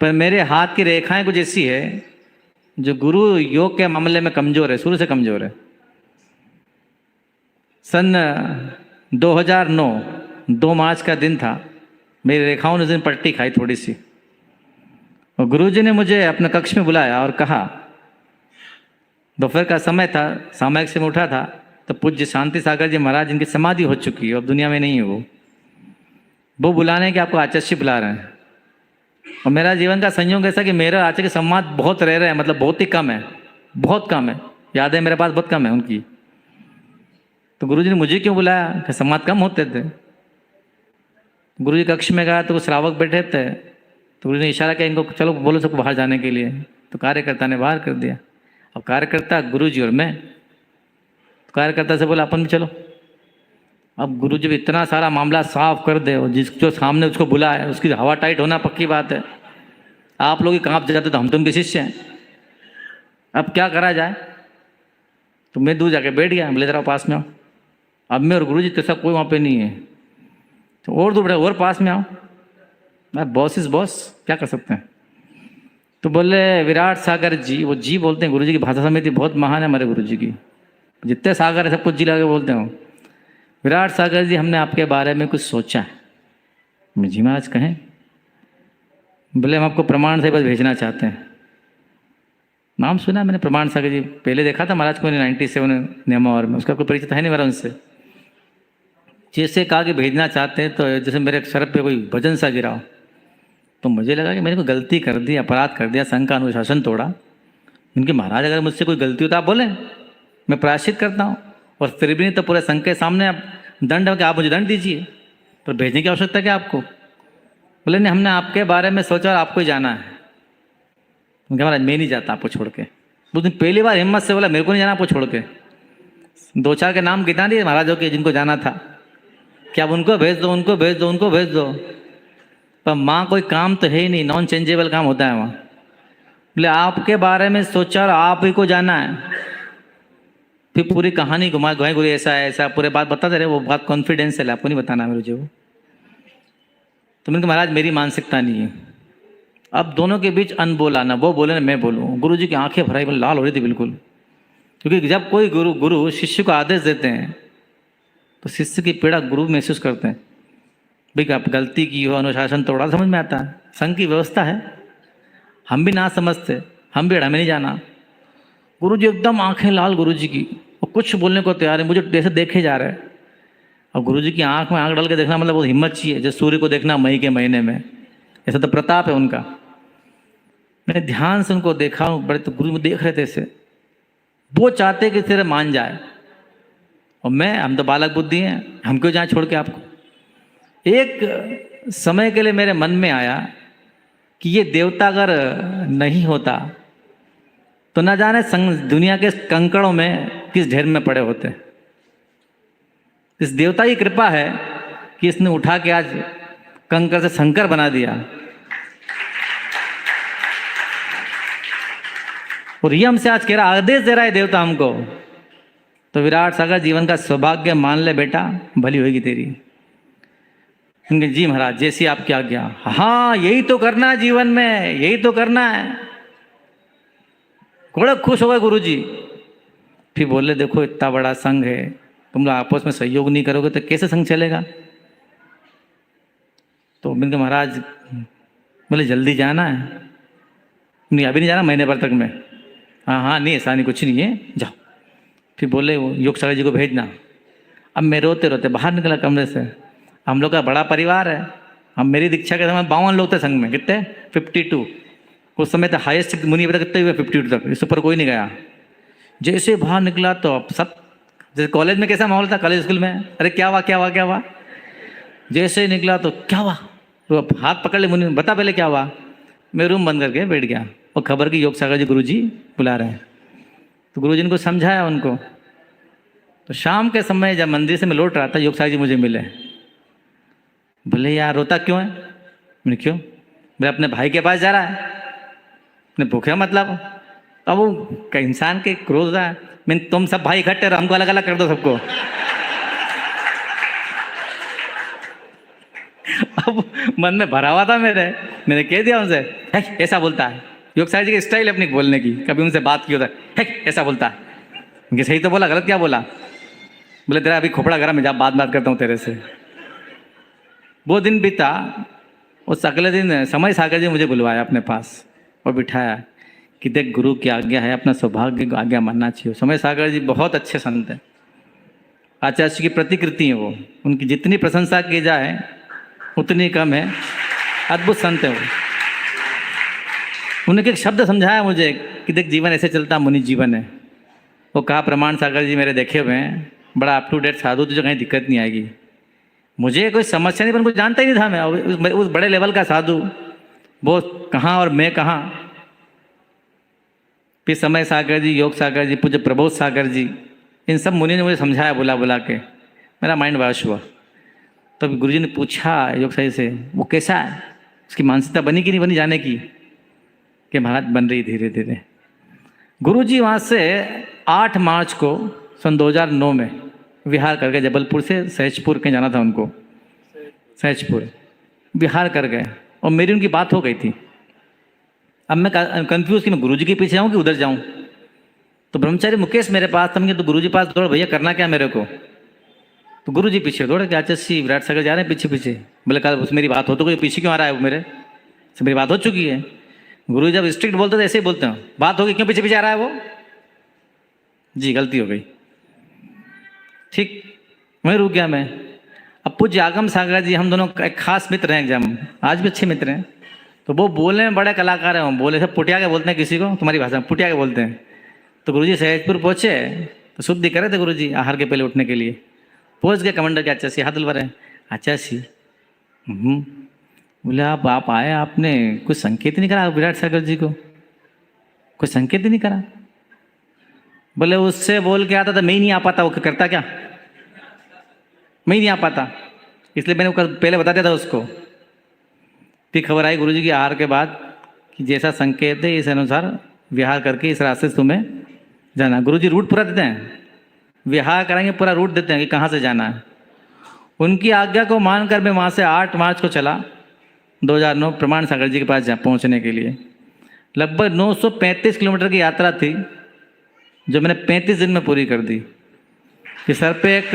पर मेरे हाथ की रेखाएं कुछ ऐसी है जो गुरु योग के मामले में कमजोर है, शुरू से कमजोर है। सन 2009 2 मार्च का दिन था, मेरी रेखाओं ने उस दिन पट्टी खाई थोड़ी सी, और गुरुजी ने मुझे अपने कक्ष में बुलाया और कहा, दोपहर का समय था, सामायिक से मैं उठा था, तो पूज्य शांति सागर जी महाराज जिनकी समाधि हो चुकी है, अब दुनिया में नहीं है वो बुलाने के आपको आचार्य बुला रहे हैं। और मेरा जीवन का संयोग ऐसा कि मेरा आचार्य के संवाद बहुत रह रहे हैं, मतलब बहुत ही कम है, बहुत कम है, यादें मेरे पास बहुत कम है उनकी। तो गुरुजी ने मुझे क्यों बुलाया कि संवाद कम होते थे। गुरुजी कक्ष में गया तो वो श्रावक बैठे थे, तो गुरुजी ने इशारा किया इनको चलो बोलो सबको बाहर जाने के लिए। तो कार्यकर्ता ने बाहर कर दिया। अब कार्यकर्ता गुरुजी और मैं, तो कार्यकर्ता से बोला अपन भी चलो। अब गुरुजी भी इतना सारा मामला साफ कर दे और जो सामने उसको बुलाए उसकी हवा टाइट होना पक्की बात है। आप लोग ही कांप जाते तो हम तो उनके शिष्य हैं, अब क्या करा जाए। तो मैं दूर जाके बैठ गया, बोले जरा पास में आओ। अब मैं और गुरुजी तो सब कोई वहाँ पे नहीं है, तो और दूर बैठे और पास में आओ। मैं बॉस इज बॉस, क्या कर सकते हैं। तो बोले विराट सागर जी, वो जी बोलते हैं, गुरुजी की भाषा समिति बहुत महान है हमारे गुरुजी की, जितने सागर है सब कुछ जी लगा के बोलते हो। विराट सागर जी हमने आपके बारे में कुछ सोचा है। मैं जी महाराज कहें। बोले हम आपको प्रमाण से बस भेजना चाहते हैं। नाम सुना मैंने प्रमाण सागर जी, पहले देखा था महाराज को 97 नियमावर में, उसका कोई परिचय है नहीं मेरा उनसे। जैसे कहा कि भेजना चाहते हैं, तो जैसे मेरे सर पे कोई वजन सा गिरा, तो मुझे लगा कि मैंने कोई गलती कर दी, अपराध कर दिया, संघ का अनुशासन तोड़ा। उनके महाराज अगर मुझसे कोई गलती होता आप बोले, मैं प्रायश्चित करता हूँ, और फिर भी नहीं तो पूरे संघ के सामने आप दंड हो कि आप मुझे दंड दीजिए, पर भेजने की आवश्यकता क्या आपको। बोले नहीं हमने आपके बारे में सोचा और आपको ही जाना है। उनके महाराज मैं नहीं जाता आपको छोड़ के। उस दिन पहली बार हिम्मत से बोला मेरे को नहीं जाना आपको छोड़ के। 2-4 के नाम गिना दिए महाराजों के जिनको जाना था, क्या उनको भेज दो, उनको भेज दो, उनको भेज दो। पर माँ कोई काम तो है ही नहीं, नॉन चेंजेबल काम होता है वहाँ। बोले आपके बारे में सोचा और आप ही को जाना है। फिर पूरी कहानी घुमा घुमाई, गुरु ऐसा है ऐसा, पूरे बात बताते रहे। वो बात कॉन्फिडेंशियल है, आपको नहीं बताना मुझे वो। तो मैंने कहा महाराज मेरी मानसिकता नहीं है। अब दोनों के बीच अनबोला, ना वो बोले ना मैं बोलूँ। गुरु जी की आंखें भराई लाल हो रही थी बिल्कुल, क्योंकि जब कोई गुरु शिष्य को आदेश देते हैं तो शिष्य की पीड़ा गुरु महसूस करते हैं। भाई आप गलती की हो, अनुशासन तोड़ा, समझ में आता है। संघ की व्यवस्था है, हम भी ना समझते, हम भी हमें नहीं जाना। गुरु जी एकदम आंखें लाल गुरु जी की, और कुछ बोलने को तैयार है, मुझे जैसे देखे जा रहे हैं। और गुरु जी की आंख में आंख डाल के देखना मतलब बहुत हिम्मत चाहिए, जैसे सूर्य को देखना मई के महीने में, ऐसा तो प्रताप है उनका। मैंने ध्यान से उनको देखा, बड़े तो गुरु देख रहे थे ऐसे, वो चाहते कि तेरे मान जाए, और हम तो बालक बुद्धि हैं, हम क्यों जाए छोड़ के आपको। एक समय के लिए मेरे मन में आया कि ये देवता अगर नहीं होता तो ना जाने दुनिया के कंकड़ों में किस ढेर में पड़े होते। इस देवता की कृपा है कि इसने उठा के आज कंकड़ से शंकर बना दिया, और ये हमसे आज कह रहा, आदेश दे रहा है देवता हमको। तो विराट सागर जीवन का सौभाग्य मान ले बेटा, भली होगी तेरी। जी महाराज जैसी आपकी आज्ञा। हाँ यही तो करना है जीवन में, यही तो करना है। बड़े खुश हो गए गुरु जी। फिर बोले देखो इतना बड़ा संघ है, तुम लोग आपस में सहयोग नहीं करोगे तो कैसे संघ चलेगा। तो मैंने कहा महाराज, बोले जल्दी जाना है। नहीं अभी नहीं जाना, महीने भर तक में। हाँ हाँ नहीं ऐसा नहीं, कुछ नहीं है, जाओ। फिर बोले वो योग सागर जी को भेजना। अब मैं रोते रोते बाहर निकला कमरे से। हम लोग का बड़ा परिवार है। हम मेरी दीक्षा के समय 52 लोग थे संघ में, कितने 52। उस समय तो हाईएस्ट मुनि अभी तक कितने हुए 52 तक, इससे ऊपर कोई नहीं गया। जैसे बाहर निकला तो अब सब, जैसे कॉलेज में कैसा माहौल था, कॉलेज स्कूल में, अरे क्या हुआ क्या हुआ क्या हुआ। जैसे ही निकला तो क्या हुआ, तो अब हाथ पकड़ ले मुनि, बता पहले क्या हुआ। मैं रूम बंद करके बैठ गया और खबर की योग सागर जी गुरु जी बुला रहे हैं। तो गुरु जी ने समझाया उनको। तो शाम के समय जब मंदिर से मैं लौट रहा था, योग सागर जी मुझे मिले। बोले यार रोता क्यों है। मैंने क्यों, मेरे अपने भाई के पास जा रहा है। मैंने भूखे मतलब, अब वो इंसान के क्रोध रहा है। मैंने तुम सब भाई इकट्ठे रहो, हमको अलग अलग कर दो सबको। अब मन में भरा हुआ था मेरे, मैंने कह दिया उनसे, है ऐसा बोलता है। योग सागर जी की स्टाइल अपनी बोलने की, कभी उनसे बात की होता है ऐसा बोलता है। उनके सही तो बोला, गलत क्या बोला। बोले तेरा अभी खोपड़ा गरम है, जा बात करता हूँ तेरे से। वो दिन बीता। उस अगले दिन समय सागर जी मुझे बुलवाया अपने पास और बिठाया कि देख गुरु की आज्ञा है, अपना सौभाग्य को आज्ञा मानना चाहिए। समय सागर जी बहुत अच्छे संत हैं, आचार्य की प्रतिकृति है वो, उनकी जितनी प्रशंसा की जाए उतनी कम है। अद्भुत संत है वो। उन्होंने एक शब्द समझाया मुझे कि देख जीवन ऐसे चलता मुनि जीवन है। वो कहा प्रमाण सागर जी मेरे देखे हुए हैं, बड़ा अप टू डेट साधु, तुझे कहीं दिक्कत नहीं आएगी। मुझे कोई समस्या नहीं, पर कुछ जानता ही नहीं था मैं उस बड़े लेवल का साधु, वो कहाँ और मैं कहाँ। फिर समय सागर जी, योग सागर जी, पूज्य प्रबोध सागर जी, इन सब मुनि ने मुझे समझाया बुला बुला के, मेरा माइंड वॉश हुआ। तब तो गुरुजी ने पूछा योग सागर से, वो कैसा है, उसकी मानसिकता बनी कि नहीं बनी जाने की। कि महाराज बन रही धीरे धीरे। गुरुजी वहाँ से 8 मार्च को सन 2009 में विहार कर गए। जबलपुर से सहजपुर कहीं जाना था उनको, सहजपुर विहार कर गए और मेरी उनकी बात हो गई थी। अब मैं कंफ्यूज कि मैं गुरुजी के पीछे जाऊँ कि उधर जाऊँ। तो ब्रह्मचारी मुकेश मेरे पास था, मैं तो गुरुजी पास दौड़, भैया करना क्या मेरे को। तो गुरुजी पीछे दौड़े कि आचार्य विराट सागर जा रहे हैं पीछे पीछे। बोले कल उस मेरी बात हो तो कोई पीछे क्यों आ रहा है, वो मेरे से मेरी बात हो चुकी है। गुरु जब स्ट्रिक्ट बोलते तो ऐसे ही बोलते हैं, बात होगी क्यों पीछे पीछे आ रहा है वो। जी गलती हो गई, ठीक वहीं रुक गया मैं। अब पूज्य आगम सागर जी, हम दोनों एक खास मित्र हैं, जब आज भी अच्छे मित्र हैं। तो वो बोलने में बड़े कलाकार हैं, बोले सब पुटिया के बोलते हैं, किसी को तुम्हारी भाषा में पुटिया के बोलते हैं। तो गुरुजी सहजपुर पहुँचे तो शुद्धि करे थे गुरुजी आहार के पहले उठने के लिए। पहुँच गए कमांडर के आचार्य हाथ दिलवा रहे हैं, आचार्य बोले आप आए, आपने कुछ संकेत नहीं करा विराट सागर जी को, कुछ संकेत ही नहीं करा। बोले उससे बोल के आता था, मैं ही नहीं आ पाता, वो करता क्या, मैं ही नहीं आ पाता, इसलिए मैंने पहले बता दिया था उसको। फिर खबर आई गुरुजी की आहार के बाद कि जैसा संकेत है इस अनुसार विहार करके इस रास्ते से तुम्हें जाना। गुरुजी रूट पूरा देते हैं, विहार कराएंगे पूरा रूट देते हैं कि कहाँ से जाना है। उनकी आज्ञा को मानकर मैं वहाँ से 8 मार्च को चला 2009 प्रमाण सागर जी के पास पहुँचने के लिए। लगभग 935 किलोमीटर की यात्रा थी, जो मैंने 35 दिन में पूरी कर दी। कि सर पे एक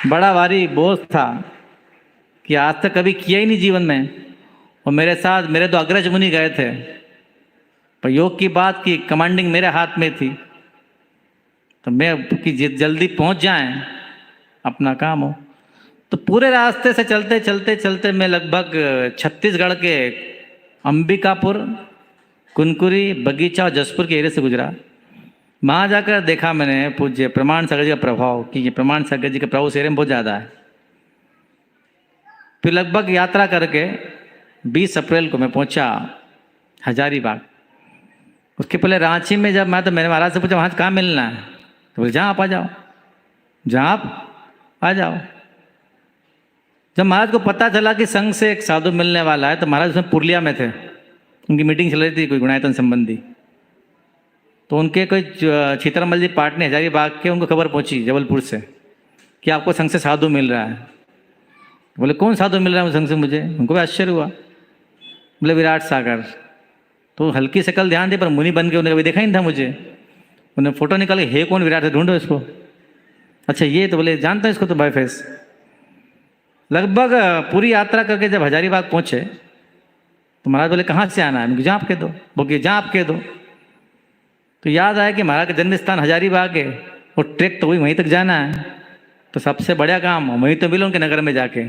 बड़ा भारी बोझ था कि आज तक कभी किया ही नहीं जीवन में। और मेरे साथ मेरे 2 अग्रज मुनि गए थे, पर योग की बात की कमांडिंग मेरे हाथ में थी। तो मैं कि जल्दी पहुंच जाएं, अपना काम हो। तो पूरे रास्ते से चलते चलते चलते मैं लगभग छत्तीसगढ़ के अंबिकापुर, कुनकुरी, बगीचा और जसपुर के एरिया से गुजरा। वहाँ जाकर देखा मैंने पूज्य प्रमाण सागर जी का प्रभाव, कि ये प्रमाण सागर जी का प्रभाव उस एरिया में बहुत ज़्यादा है। फिर लगभग यात्रा करके 20 अप्रैल को मैं पहुँचा हजारीबाग। उसके पहले रांची में जब मैं, तो मैंने महाराज से पूछा वहाँ कहाँ मिलना है। तो बोले जहाँ आप आ जाओ, जहाँ आप आ जाओ। जब महाराज को पता चला कि संघ से एक साधु मिलने वाला है, तो महाराज उसमें पुरलिया में थे, उनकी मीटिंग चल रही थी कोई गुणायतन संबंधी। तो उनके कोई चित्रमल जी पाटनी हजारीबाग के, उनको खबर पहुंची जबलपुर से कि आपको संघ से साधु मिल रहा है। बोले कौन साधु मिल रहा है संघ से मुझे। उनको भी आश्चर्य हुआ। बोले विराट सागर। तो हल्की शकल ध्यान दी, पर मुनि बन के उन्हें कभी देखा ही नहीं था मुझे। उन्हें फोटो निकाल के, हे कौन विराट है, ढूंढो इसको। अच्छा ये तो बोले जानता हूँ इसको तो बाय फेस। लगभग पूरी यात्रा करके जब हजारीबाग पहुंचे तो महाराज बोले कहाँ से आना है, मैं जहाँ आप कह दो। बोले जहाँ आप कह दो। तो याद आया कि महाराज का जन्म स्थान हजारीबाग है और ट्रैक तो वहीं तक जाना है, तो सबसे बढ़िया काम वहीं तो मिलो उनके नगर में जाके।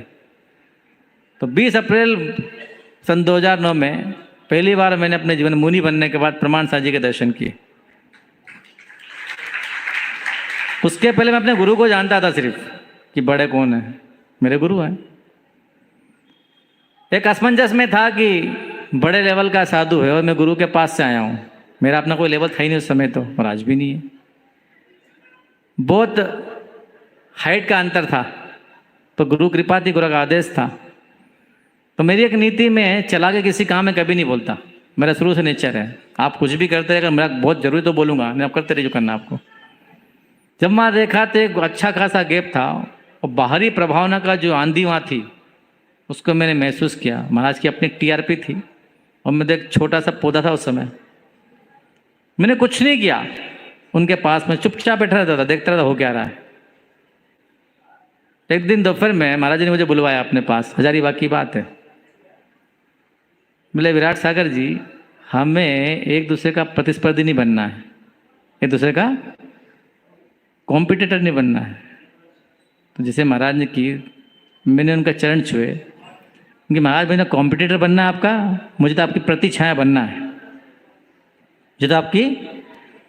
तो 20 अप्रैल सन 2009 में पहली बार मैंने अपने जीवन में मुनि बनने के बाद प्रमाण साहब जी के दर्शन किए। उसके पहले मैं अपने गुरु को जानता था सिर्फ कि बड़े कौन है, मेरे गुरु हैं। एक असमंजस में था कि बड़े लेवल का साधु है और मैं गुरु के पास से आया हूँ। मेरा अपना कोई लेवल था ही नहीं उस समय तो, और आज भी नहीं है। बहुत हाइट का अंतर था, तो गुरु कृपा थी, गुरु का आदेश था। तो मेरी एक नीति में चला के किसी काम में कभी नहीं बोलता, मेरा शुरू से नेचर है। आप कुछ भी करते रहेगा, मेरा बहुत जरूरी तो बोलूँगा, नहीं आप करते रहिए जो करना आपको। जब वहाँ देखा तो एक अच्छा खासा गैप था और बाहरी प्रभावना का जो आंधी वहाँ थी उसको मैंने महसूस किया। महाराज की अपनी टीआरपी थी और मैं एक छोटा सा पौधा था उस समय। मैंने कुछ नहीं किया, उनके पास में चुपचाप बैठा रहता था, देखता रहता हो क्या रहा है। एक दिन दोपहर में महाराज ने मुझे बुलवाया अपने पास, हजारीबाग की बात है। बोले विराट सागर जी, हमें एक दूसरे का प्रतिस्पर्धी नहीं बनना है, एक दूसरे का कॉम्पिटिटर नहीं बनना है। तो जैसे महाराज ने की, मैंने उनका चरण छुए कि महाराज मैंने कॉम्पिटिटर बनना है आपका, मुझे तो आपकी प्रतिछाया बनना है, मुझे तो आपकी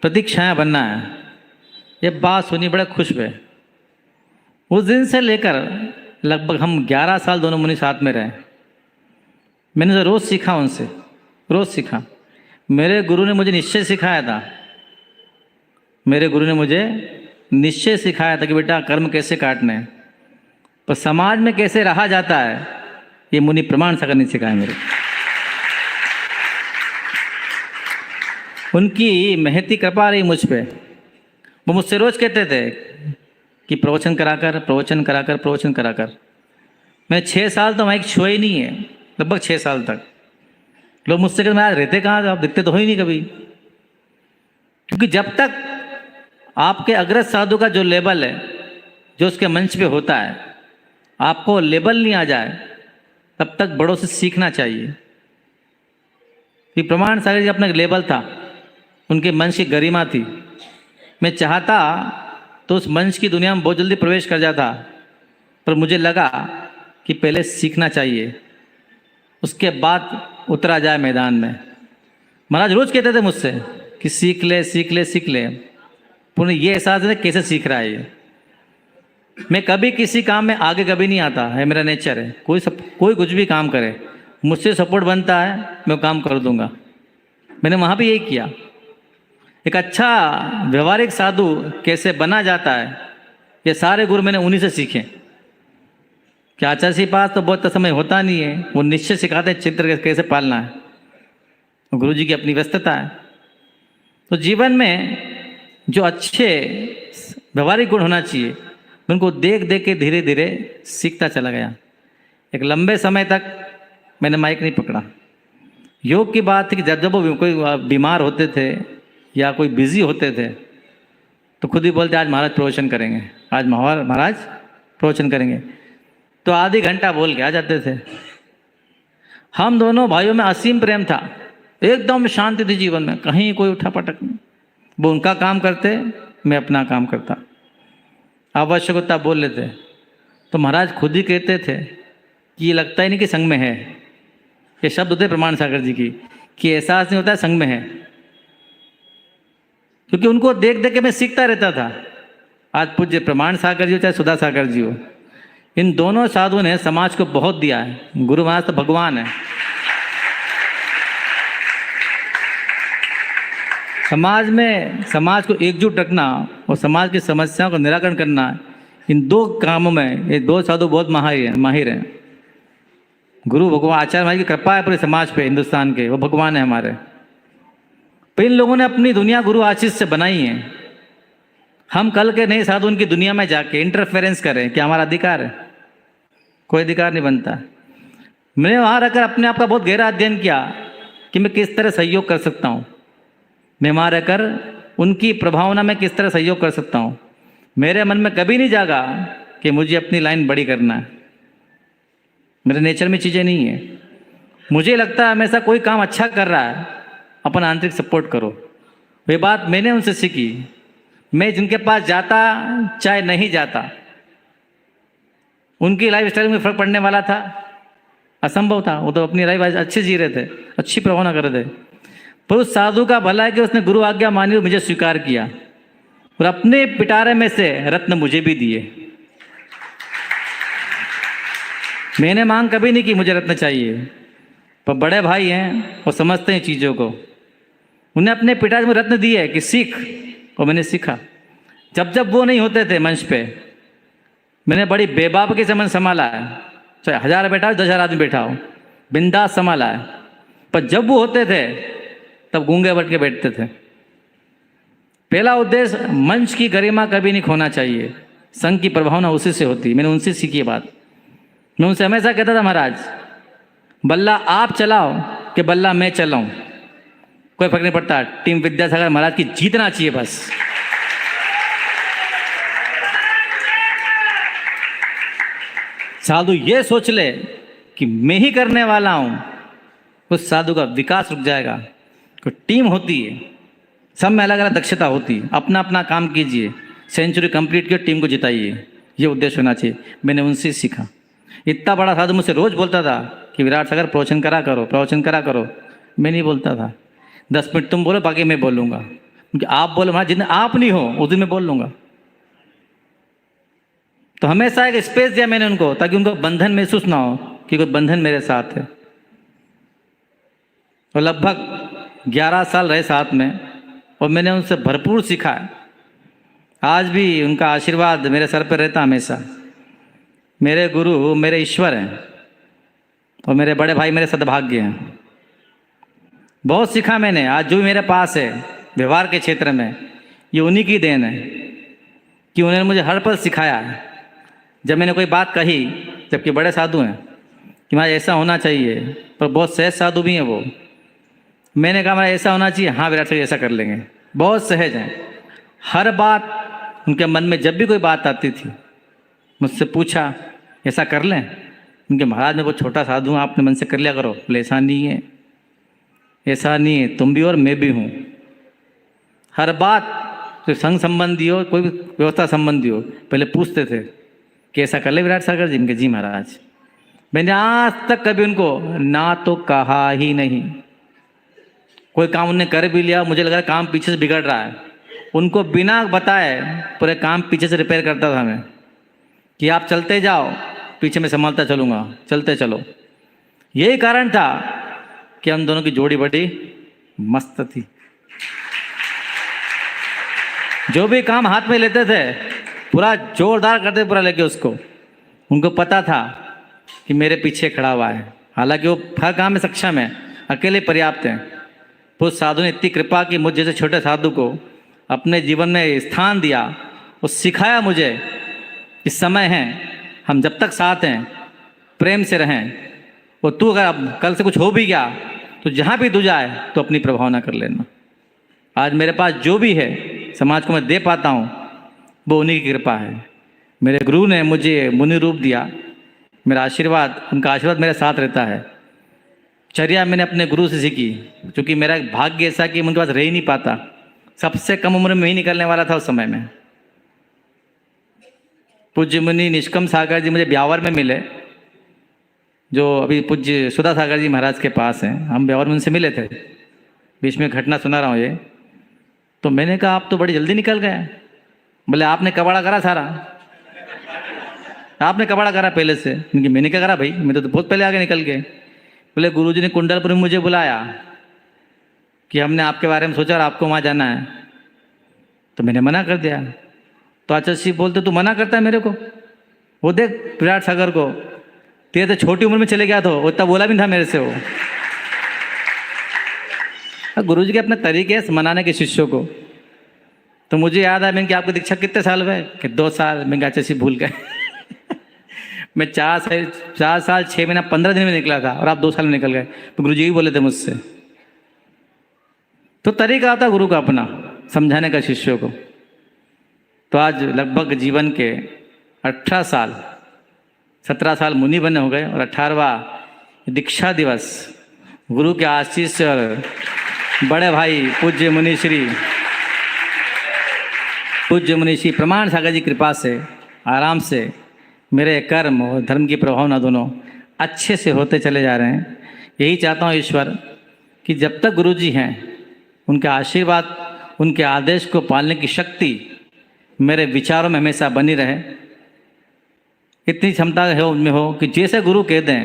प्रतीक्षाया बनना है। ये बात सुनी बड़े खुश हुए। उस दिन से लेकर लगभग हम 11 साल दोनों मुनि साथ में रहे। मैंने तो रोज़ सीखा उनसे, रोज़ सीखा। मेरे गुरु ने मुझे निश्चय सिखाया था, मेरे गुरु ने मुझे निश्चय सिखाया था कि बेटा कर्म कैसे काटने हैं, पर समाज में कैसे रहा जाता है ये मुनि प्रमाण सागर ने सिखाया मेरे। उनकी महती कृपा रही मुझ पे। वो मुझसे रोज कहते थे कि प्रवचन कराकर, प्रवचन कराकर, प्रवचन कराकर। मैं 6 साल तो माइक छुआ ही नहीं है, लगभग 6 साल तक। लोग मुझसे कहते मैं रहते कहाँ, आप दिखते तो हो ही नहीं कभी। क्योंकि जब तक आपके अग्रज साधु का जो लेवल है, जो उसके मंच पे होता है, आपको लेवल नहीं आ जाए तब तक बड़ों से सीखना चाहिए। कि प्रमाण सागर जी अपना लेवल था, उनके मंच की गरिमा थी। मैं चाहता तो उस मंच की दुनिया में बहुत जल्दी प्रवेश कर जाता, पर मुझे लगा कि पहले सीखना चाहिए, उसके बाद उतरा जाए मैदान में। महाराज रोज कहते थे मुझसे कि सीख ले, सीख ले, सीख ले। पुनः ये एहसास है कैसे सीख रहा है ये। मैं कभी किसी काम में आगे कभी नहीं आता है, मेरा नेचर है। कोई कुछ भी काम करे, मुझसे सपोर्ट बनता है, मैं काम कर दूंगा। मैंने वहाँ भी यही किया। एक अच्छा व्यवहारिक साधु कैसे बना जाता है, ये सारे गुरु मैंने उन्हीं से सीखे। कि आचार्य जी पास तो बहुत समय होता नहीं है, वो निश्चय सिखाते हैं चित्र कैसे पालना है। गुरु जी की अपनी व्यस्तता है। तो जीवन में जो अच्छे व्यवहारिक गुण होना चाहिए, उनको देख देख के धीरे धीरे सीखता चला गया। एक लंबे समय तक मैंने माइक नहीं पकड़ा। योग की बात थी कि जब वो कोई बीमार होते थे या कोई बिजी होते थे तो खुद ही बोलते आज महाराज प्रवचन करेंगे, आज महाराज प्रवचन करेंगे। तो आधी घंटा बोल के आ जाते थे। हम दोनों भाइयों में असीम प्रेम था, एकदम शांति थी जीवन में, कहीं कोई उठा पटक नहीं। वो उनका काम करते, मैं अपना काम करता। आवश्यकता बोल लेते तो महाराज खुद ही कहते थे कि ये लगता ही नहीं कि संग में है। ये शब्द होते प्रमाण सागर जी की कि एहसास नहीं होता है संग में है। क्योंकि उनको देख देख के मैं सीखता रहता था। आज पूज्य प्रमाण सागर जी हो चाहे सुधा सागर जी हो, इन दोनों साधुओं ने समाज को बहुत दिया है। गुरु महाराज तो भगवान है। समाज को एकजुट रखना और समाज की समस्याओं का निराकरण करना, इन 2 कामों में ये 2 साधु बहुत माहिर हैं। गुरु भगवान आचार्य महाराज की कृपा है पूरे समाज पे, हिंदुस्तान के, वो भगवान है हमारे। तो इन लोगों ने अपनी दुनिया गुरु आशीष से बनाई है। हम कल के नए साधु उनकी दुनिया में जाके इंटरफेरेंस करें, क्या हमारा अधिकार है? कोई अधिकार नहीं बनता। मैंने वहाँ रहकर अपने आप का बहुत गहरा अध्ययन किया कि मैं किस तरह सहयोग कर सकता हूँ। मैं वहाँ रहकर उनकी प्रभावना में किस तरह सहयोग कर सकता हूँ। मेरे मन में कभी नहीं जागा कि मुझे अपनी लाइन बड़ी करना है, मेरे नेचर में चीज़ें नहीं है। मुझे लगता है हमेशा कोई काम अच्छा कर रहा है, अपन आंतरिक सपोर्ट करो। ये बात मैंने उनसे सीखी। मैं जिनके पास जाता चाहे नहीं जाता, उनकी लाइफ स्टाइल में फर्क पड़ने वाला था? असंभव था। वो तो अपनी लाइफ अच्छी जी रहे थे, अच्छी प्रभावना कर रहे थे। पर उस साधु का भला है कि उसने गुरु आज्ञा मानी और मुझे स्वीकार किया और अपने पिटारे में से रत्न मुझे भी दिए। मैंने मांग कभी नहीं की मुझे रत्न चाहिए, पर बड़े भाई हैं और समझते हैं चीज़ों को। उन्हें अपने पिताजी में रत्न दिए कि सीख, और मैंने सीखा। जब जब वो नहीं होते थे मंच पे, मैंने बड़ी बेबाकी से मन संभाला है। चाहे 1000 बैठा हो, 10,000 आदमी बैठा हो, बिंदास संभाला है। पर जब वो होते थे तब गूंगे बट के बैठते थे। पहला उद्देश्य, मंच की गरिमा कभी नहीं खोना चाहिए। संघ की प्रभावना उसी से होती। मैंने उनसे सीखी बात। मैं उनसे हमेशा कहता था, महाराज बल्ला आप चलाओ कि बल्ला मैं चलाऊं, कोई फर्क नहीं पड़ता। टीम विद्यासागर महाराज की जीतना चाहिए बस। साधु ये सोच ले कि मैं ही करने वाला हूं, उस साधु का विकास रुक जाएगा। कोई टीम होती है, सब में अलग अलग दक्षता होती है। अपना अपना काम कीजिए, सेंचुरी कंप्लीट किए, टीम को जिताइए, ये उद्देश्य होना चाहिए। मैंने उनसे सीखा। इतना बड़ा साधु मुझसे रोज बोलता था कि विराट सागर प्रवचन करा करो, प्रवचन करा करो। मैं नहीं बोलता था। 10 मिनट तुम बोलो, बाकी मैं बोलूँगा। क्योंकि आप बोलो, महाराज जितने आप नहीं हो उस दिन मैं बोल लूँगा। तो हमेशा एक स्पेस दिया मैंने उनको, ताकि उनको बंधन महसूस ना हो कि कोई बंधन मेरे साथ है। और लगभग 11 साल रहे साथ में, और मैंने उनसे भरपूर सीखा है। आज भी उनका आशीर्वाद मेरे सर पर रहता हमेशा। मेरे गुरु मेरे ईश्वर हैं और मेरे बड़े भाई मेरे सद्भाग्य हैं। बहुत सीखा मैंने। आज जो भी मेरे पास है व्यवहार के क्षेत्र में, ये उन्हीं की देन है कि उन्होंने मुझे हर पल सिखाया है। जब मैंने कोई बात कही, जबकि बड़े साधु हैं, कि महाराज ऐसा होना चाहिए, पर बहुत सहज साधु भी हैं वो। मैंने कहा महाराज ऐसा होना चाहिए, हाँ विराट सागर ऐसा कर लेंगे। बहुत सहज हैं। हर बात उनके मन में, जब भी कोई बात आती थी मुझसे पूछा, ऐसा कर लें? उनके महाराज मैं बहुत छोटा साधु हूँ, आपने मन से कर लिया करो। बोले ऐसा नहीं है, ऐसा नहीं है, तुम भी और मैं भी हूँ। हर बात, तो संघ संबंधी हो, कोई भी व्यवस्था संबंधी हो, पहले पूछते थे कि ऐसा कर ले विराट सागर जी। इनके जी महाराज। मैंने आज तक कभी उनको ना तो कहा ही नहीं। कोई काम उन्होंने कर भी लिया, मुझे लगा काम पीछे से बिगड़ रहा है, उनको बिना बताए पूरे काम पीछे से रिपेयर करता था मैं, कि आप चलते जाओ, पीछे मैं संभालता चलूँगा, चलते चलो। यही कारण था कि हम दोनों की जोड़ी बड़ी मस्त थी। जो भी काम हाथ में लेते थे पूरा जोरदार करते, पूरा लेके उसको। उनको पता था कि मेरे पीछे खड़ा हुआ है। हालांकि वो हर काम में सक्षम है, अकेले पर्याप्त हैं। उस साधु ने इतनी कृपा की मुझ जैसे छोटे साधु को अपने जीवन में स्थान दिया और सिखाया मुझे कि समय है, हम जब तक साथ हैं प्रेम से रहें। और तू अगर अब कल से कुछ हो भी गया तो जहाँ भी तू जाए तो अपनी प्रभावना कर लेना। आज मेरे पास जो भी है समाज को मैं दे पाता हूँ, वो उन्हीं की कृपा है। मेरे गुरु ने मुझे मुनि रूप दिया, मेरा आशीर्वाद, उनका आशीर्वाद मेरे साथ रहता है। चर्या मैंने अपने गुरु से सीखी, क्योंकि मेरा एक भाग्य ऐसा कि उनके पास रह ही नहीं पाता। सबसे कम उम्र में ही निकलने वाला था उस समय में। पूज्य मुनि निष्कम सागर जी मुझे ब्यावर में मिले, जो अभी पूज्य सुधा सागर जी महाराज के पास हैं। हम ब्यावर में उनसे मिले थे। बीच में घटना सुना रहा हूँ ये। तो मैंने कहा आप तो बड़ी जल्दी निकल गए। बोले आपने कबाड़ा करा सारा, आपने कबाड़ा करा पहले से। क्योंकि मैंने क्या करा भाई, मैं तो बहुत पहले आगे निकल गए। बोले गुरुजी ने कुंडलपुर में मुझे बुलाया कि हमने आपके बारे में सोचा और आपको वहाँ जाना है। तो मैंने मना कर दिया। तो आचार्य जी बोलते तू मना करता है मेरे को, वो देख विराट सागर को, तेरे तो छोटी उम्र में चले गया तो उतना बोला भी था मेरे से वो। गुरुजी के अपने तरीके हैं मनाने के शिष्यों को। तो मुझे याद आया, मैंने कि आपकी दीक्षा कितने साल हुए? कि 2 साल। मैं आचार्य जी भूल गए। मैं 4 साल 6 महीना 15 दिन में निकला था और आप 2 साल में निकल गए। तो गुरुजी भी बोले थे मुझसे। तो तरीका आता गुरु का अपना। समझाने का शिष्यों को। तो आज लगभग जीवन के 18 साल, 17 साल मुनि बने हो गए और 18वां दीक्षा दिवस गुरु के आशीष से और बड़े भाई पूज्य मुनिश्री प्रमाण सागर जी कृपा से आराम से मेरे कर्म और धर्म की प्रभावना दोनों अच्छे से होते चले जा रहे हैं। यही चाहता हूँ ईश्वर कि जब तक गुरु जी हैं उनके आशीर्वाद, उनके आदेश को पालने की शक्ति मेरे विचारों में हमेशा बनी रहे। इतनी क्षमता है उनमें हो कि जैसे गुरु कह दें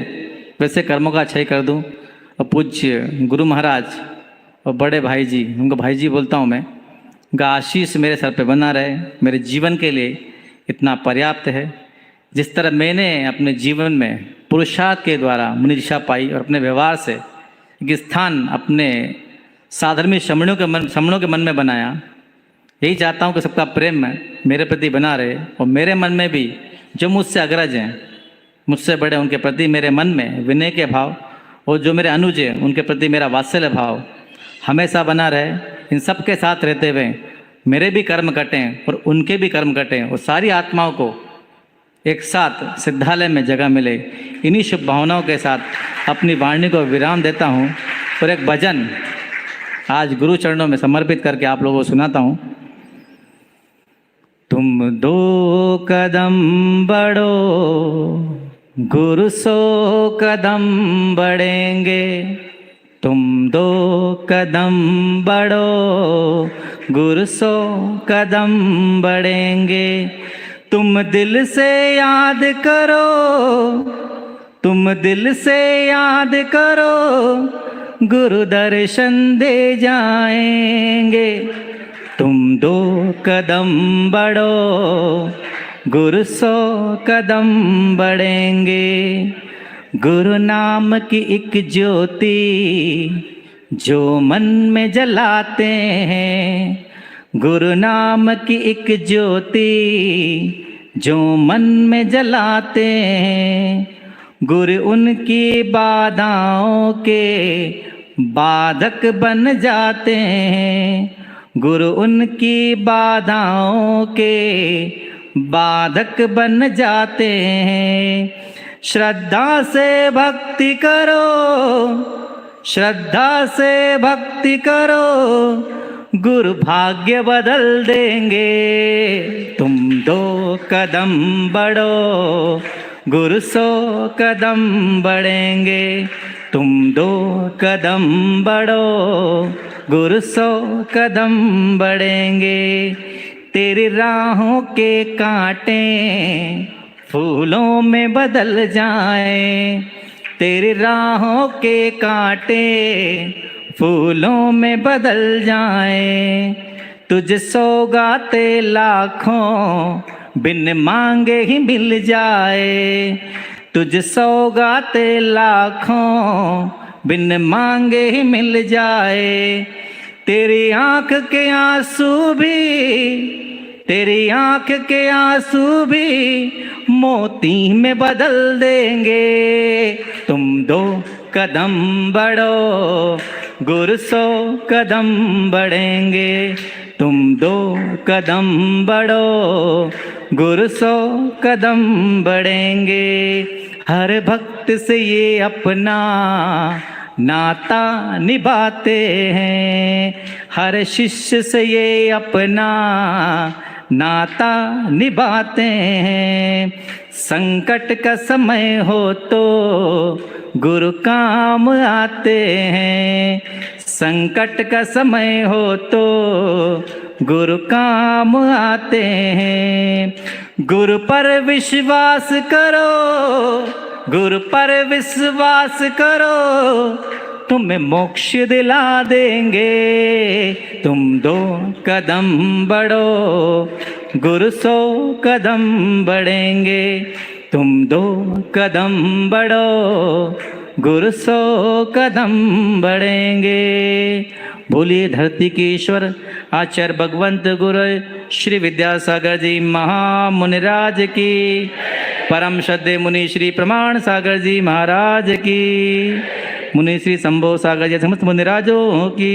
वैसे कर्मों का क्षय कर दूं। और पूज्य गुरु महाराज और बड़े भाई जी, उनको भाई जी बोलता हूँ मैं, उनका आशीष मेरे सर पे बना रहे, मेरे जीवन के लिए इतना पर्याप्त है। जिस तरह मैंने अपने जीवन में पुरुषार्थ के द्वारा मुनि दीक्षा पाई और अपने व्यवहार से एक स्थान अपने साधर्मी श्रमणों के मन में बनाया, यही चाहता हूँ कि सबका प्रेम मेरे प्रति बना रहे और मेरे मन में भी जो मुझसे अग्रज हैं, मुझसे बड़े, उनके प्रति मेरे मन में विनय के भाव और जो मेरे अनुज हैं उनके प्रति मेरा वात्सल्य भाव हमेशा बना रहे। इन सब के साथ रहते हुए मेरे भी कर्म कटें और उनके भी कर्म कटें और सारी आत्माओं को एक साथ सिद्धालय में जगह मिले। इन्हीं शुभ भावनाओं के साथ अपनी वाणी को विराम देता हूँ और एक भजन आज गुरु चरणों में समर्पित करके आप लोगों को सुनाता हूँ। तुम 2 कदम बढ़ो, गुरु 100 कदम बढ़ेंगे। तुम 2 कदम बढ़ो, गुरु 100 कदम बढ़ेंगे। तुम दिल से याद करो, तुम दिल से याद करो, गुरु दर्शन दे जाएंगे। तुम 2 कदम बढ़ो, गुरु 100 कदम बढ़ेंगे। गुरु नाम की एक ज्योति जो मन में जलाते हैं, गुरु नाम की एक ज्योति जो मन में जलाते हैं। गुरु उनकी बाधाओं के बाधक बन जाते हैं, गुरु उनकी बाधाओं के बाधक बन जाते हैं। श्रद्धा से भक्ति करो, श्रद्धा से भक्ति करो, गुरु भाग्य बदल देंगे। तुम 2 कदम बढ़ो, गुरु 100 कदम बढ़ेंगे। तुम 2 कदम बढ़ो, गुरु 100 कदम बढ़ेंगे। तेरी राहों के कांटे फूलों में बदल जाएं, तेरी राहों के कांटे फूलों में बदल जाएं। तुझ सौगाते लाखों बिन मांगे ही मिल जाए, तुझ सौगाते लाखों बिन मांगे ही मिल जाए। तेरी आँख के आंसू भी, तेरी आँख के आंसू भी मोती में बदल देंगे। तुम 2 कदम बढ़ो, गुरु 100 कदम बढ़ेंगे। तुम 2 कदम बढ़ो, गुरु 100 कदम बढ़ेंगे। हर भक्त से ये अपना नाता निभाते हैं, हर शिष्य से ये अपना नाता निभाते हैं। संकट का समय हो तो गुरु काम आते हैं, संकट का समय हो तो गुरु काम आते हैं। गुरु पर विश्वास करो, गुरु पर विश्वास करो, तुम्हें मोक्ष दिला देंगे। तुम 2 कदम बढ़ो, गुरु 100 कदम बढ़ेंगे। तुम 2 कदम बढ़ो, गुरु 100 कदम बढ़ेंगे। बोलिए धरती के ईश्वर आचार्य भगवंत गुरु श्री विद्यासागर जी महामुनिराज की, परम श्रद्धेय मुनि श्री प्रमाण सागर जी महाराज की, मुनि श्री शंभो सागर जी समस्त मुनिराजों की।